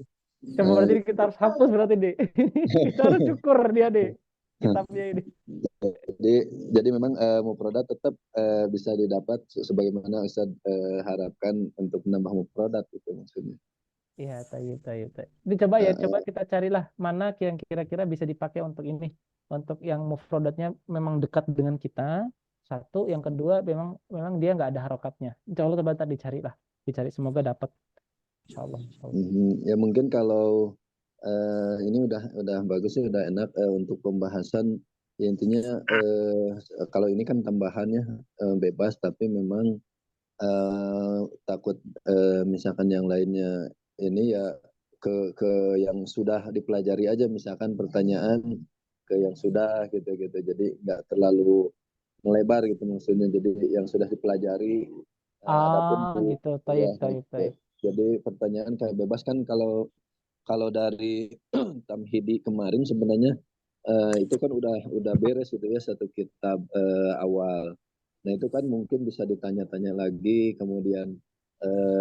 Coba berarti kita harus hapus berarti deh. Kita harus cukur dia deh kitabnya ini. Jadi memang mufrodat tetap bisa didapat sebagaimana Ustaz harapkan untuk menambah mufrodat gitu maksudnya. Iya, taib. Ini coba kita carilah mana yang kira-kira bisa dipakai untuk ini. Untuk yang mufrodatnya memang dekat dengan kita. Satu, yang kedua memang dia nggak ada harokatnya. Insya Allah coba dicari, semoga dapat. Insya Allah. Ya mungkin kalau ini udah bagus sih, udah enak untuk pembahasan Ya intinya kalau ini kan tambahannya bebas, tapi memang takut misalkan yang lainnya ini ya ke yang sudah dipelajari aja, misalkan pertanyaan ke yang sudah gitu. Jadi nggak terlalu melebar gitu maksudnya. Jadi yang sudah dipelajari adapun Gitu. ya, Taib. jadi pertanyaan kayak bebas kan kalau dari Tamhidi kemarin sebenarnya itu kan udah beres gitu ya satu kitab awal. Nah itu kan mungkin bisa ditanya-tanya lagi, kemudian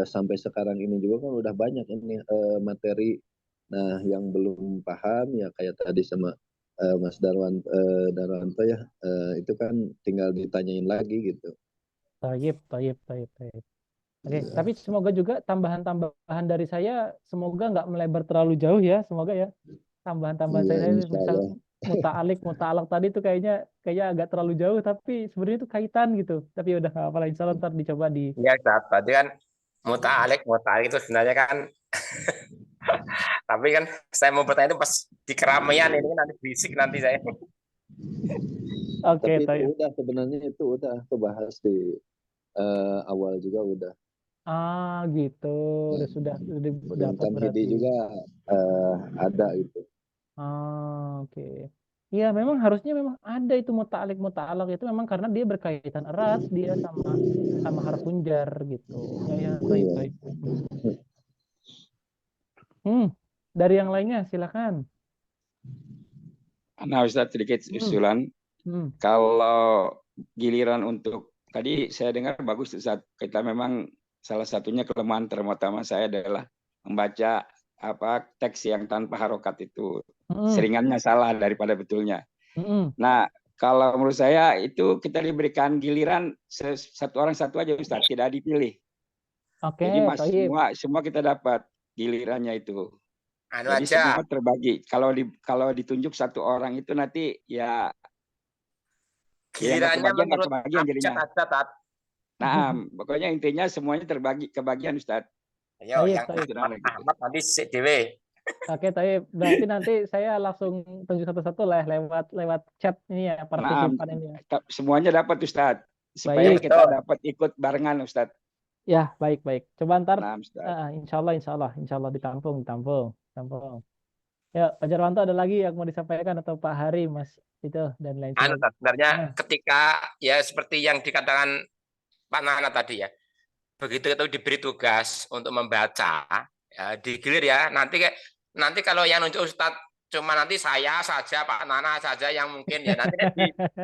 sampai sekarang ini juga kan udah banyak ini materi. Nah yang belum paham ya kayak tadi sama Mas Darwanto ya, itu kan tinggal ditanyain lagi gitu. Taib. Oke, Ya, tapi semoga juga tambahan-tambahan dari saya semoga nggak melebar terlalu jauh ya, semoga ya. Tambahan-tambahan iya, saya insya misal Allah. muta'alaq tadi tuh kayaknya agak terlalu jauh, tapi sebenarnya itu kaitan gitu. Tapi udah nggak apa-apa, insya Allah ntar dicoba di. Ya, Ustaz. Berarti kan muta'alik itu sebenarnya kan, tapi kan saya mau bertanya itu pas di keramaian ini kan nanti berisik nanti saya. Oke, Tapi itu taib. udah sebenarnya itu udah kebahas di awal juga udah. Gitu. Nah, Sudah yang dapat Tamhidi berarti. juga ada itu. Oke. Iya, memang harusnya memang ada itu muta'alaq itu memang karena dia berkaitan erat dia sama harfun jar gitu. Ya, taib. Iya. Dari yang lainnya silakan. Nah, Ustaz, sedikit usulan. Kalau giliran untuk tadi saya dengar bagus Ustaz, kita memang salah satunya kelemahan terutama saya adalah membaca teks yang tanpa harokat itu seringannya salah daripada betulnya. Nah, kalau menurut saya itu kita diberikan giliran satu orang satu aja Ustaz, tidak dipilih. Oke, Jadi Mas taib. semua kita dapat gilirannya itu. Anu Jadi aja. semua terbagi. Kalau ditunjuk satu orang itu nanti ya Gilirannya menurut kebagian jadinya. aja, Tat. Nah, pokoknya intinya semuanya terbagi kebagian Ustaz. Ayo, Taib, yang taib. Ahmad nanti CDW. Oke, taib. Berarti nanti saya langsung tunjuk satu-satu lah lewat chat ini ya, partisipan ini ya. Semuanya dapat Ustaz. Supaya Baik. kita dapat ikut barengan Ustaz. Ya, baik. Coba ntar, Nah, insya Allah ditampung. Ya, Pak Jarwanto ada lagi yang mau disampaikan atau Pak Hari, Mas itu dan lain sebagainya. Sebenarnya ketika ya seperti yang dikatakan Pak Nana tadi ya, begitu itu diberi tugas untuk membaca, ya, digilir ya. Nanti kalau yang nunjuk Ustadz cuma nanti saya saja, Pak Nana saja yang mungkin ya nanti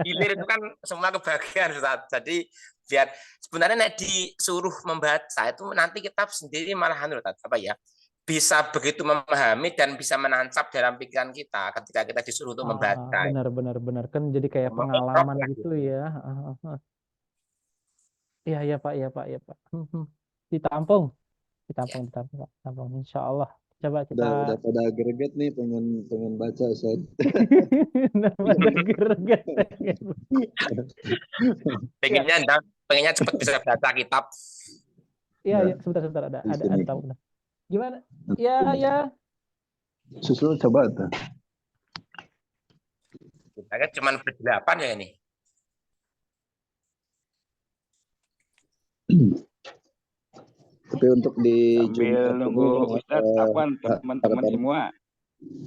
digilir itu kan semua kebagian Ustadz. Jadi biar sebenarnya disuruh membaca itu nanti kita sendiri malahan apa ya bisa begitu memahami dan bisa menancap dalam pikiran kita ketika kita disuruh untuk membaca. Benar kan jadi kayak pengalaman gitu ya. Iya Pak. Ditampung. Insya Allah. Coba kita. Udah pada greget nih pengen baca Ustaz. Greget. Pengennya cepat bisa baca kitab. Iya, sebentar ada tamu. Gimana? Ya. Susul coba tuh. Kita cuma berdelapan ya ini. Tapi untuk di sambil nunggu Ustadz, teman-teman semua,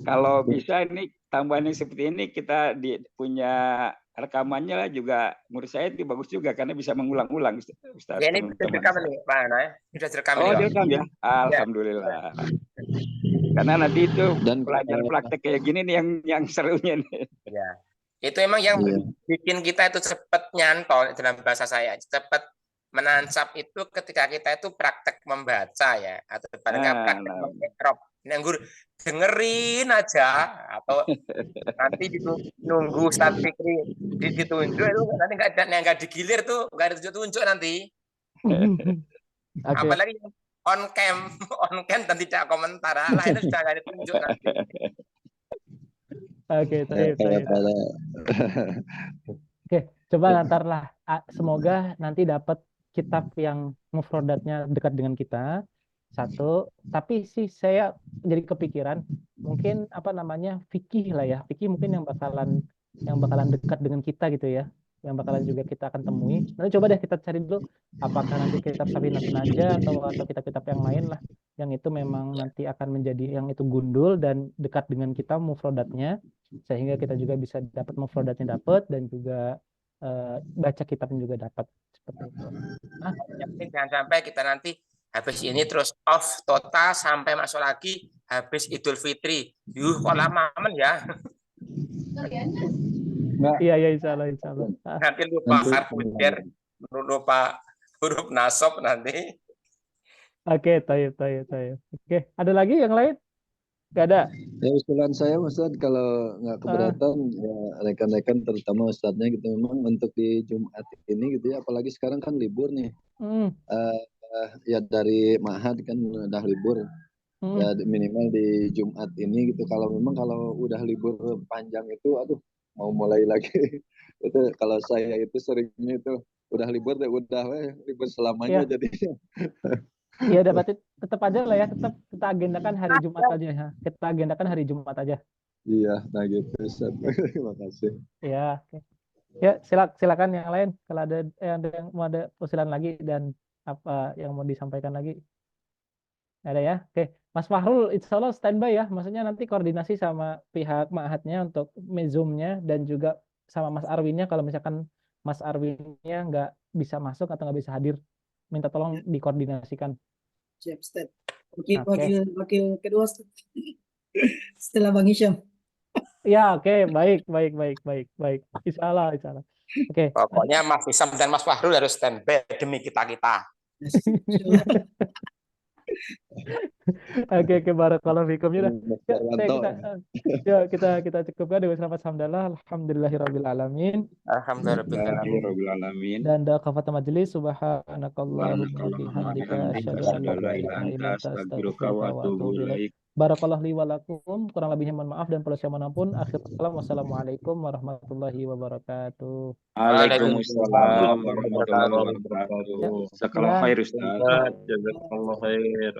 kalau bisa ini tambahan yang seperti ini kita punya rekamannya lah juga menurut saya itu bagus juga karena bisa mengulang-ulang Ustadz. Ya ini sudah direkam nih Pak Ana ya. Sudah direkam ini. Direkam ya. Alhamdulillah. Karena nanti itu pelajaran praktek kayak gini nih yang serunya nih. Ya. Itu emang yang bikin kita itu cepat nyantol dalam bahasa saya, cepat menancap itu ketika kita itu praktek membaca ya atau barangkali praktek mengekrop nganggur dengerin aja atau nanti nunggu Ustaz Fikri ditunjuk itu nanti nggak digilir tuh nggak ditunjuk nanti. Apalagi on cam dan tidak komentar lah itu sudah nggak ditunjuk nanti. Oke, coba nantarlah. Semoga nanti dapat kitab yang mufrodatnya dekat dengan kita. Satu, tapi sih saya jadi kepikiran mungkin fikih lah ya. Fikih mungkin yang bakalan yang bakalan dekat dengan kita gitu ya, yang bakalan juga kita akan temui. Nanti coba deh kita cari dulu apakah nanti kitab Safinatun Najah atau kitab-kitab yang lain lah yang itu memang nanti akan menjadi yang itu gundul dan dekat dengan kita mufrodatnya, sehingga kita juga bisa dapat mufrodatnya dapat dan juga baca kitabnya juga dapat seperti itu. Nah, jangan sampai kita nanti habis ini terus off total sampai masuk lagi habis Idul Fitri. Yuh, kok lama aman ya? Iya, insya Allah. Nanti lupa karbudir, lupa huruf nasab nanti. Oke, tayyib. Oke, ada lagi yang lain? Gak ada? Ya, usulan saya Ustaz, kalau nggak keberatan ya rekan-rekan terutama Ustadznya gitu, memang untuk di Jumat ini gitu ya, apalagi sekarang kan libur nih. Ya dari Ma'had kan udah libur. Ya minimal di Jumat ini gitu, kalau udah libur panjang itu aduh mau mulai lagi. Itu kalau saya itu seringnya itu udah libur libur selamanya jadinya. Iya, dapat tetap aja lah ya, tetap kita agendakan hari Jumat aja ya. Kita agendakan hari Jumat aja. Iya, nah gitu Ustaz. Terima kasih. Ya, oke. Ya, silakan yang lain kalau ada yang mau ada usulan lagi dan apa yang mau disampaikan lagi. Ada ya? Oke. Mas Fahrul insya Allah standby ya. Maksudnya nanti koordinasi sama pihak Ma'hadnya untuk Zoom-nya dan juga sama Mas Arwinnya kalau misalkan Mas Arwinnya nggak bisa masuk atau nggak bisa hadir, minta tolong dikoordinasikan. Siap, Ustaz. Wakil kedua Ustaz. Setelah Bang Hisham. Ya, oke. Baik. Insya Allah. Oke. Pokoknya Mas Hisham dan Mas Fahrul harus standby demi kita-kita. Oke, barakallahu fikum. Ya, kita cukupkan dengan selamat hamdalah. Alhamdulillahirabbil alamin. Alhamdulillahirabbil Dan doa kafatul majelis, subhanakallahumma bihamdika asyhadu an la ilaha illa anta astaghfiruka wa atubu ilaik. Barakallahu li wa lakum. Kurang lebihnya mohon maaf dan kalau saya ampun. Akhirul kalam. Wassalamualaikum warahmatullahi wabarakatuh. Waalaikumsalam warahmatullahi wabarakatuh. Jazakallahu khair Ustaz. Jazakallahu khair.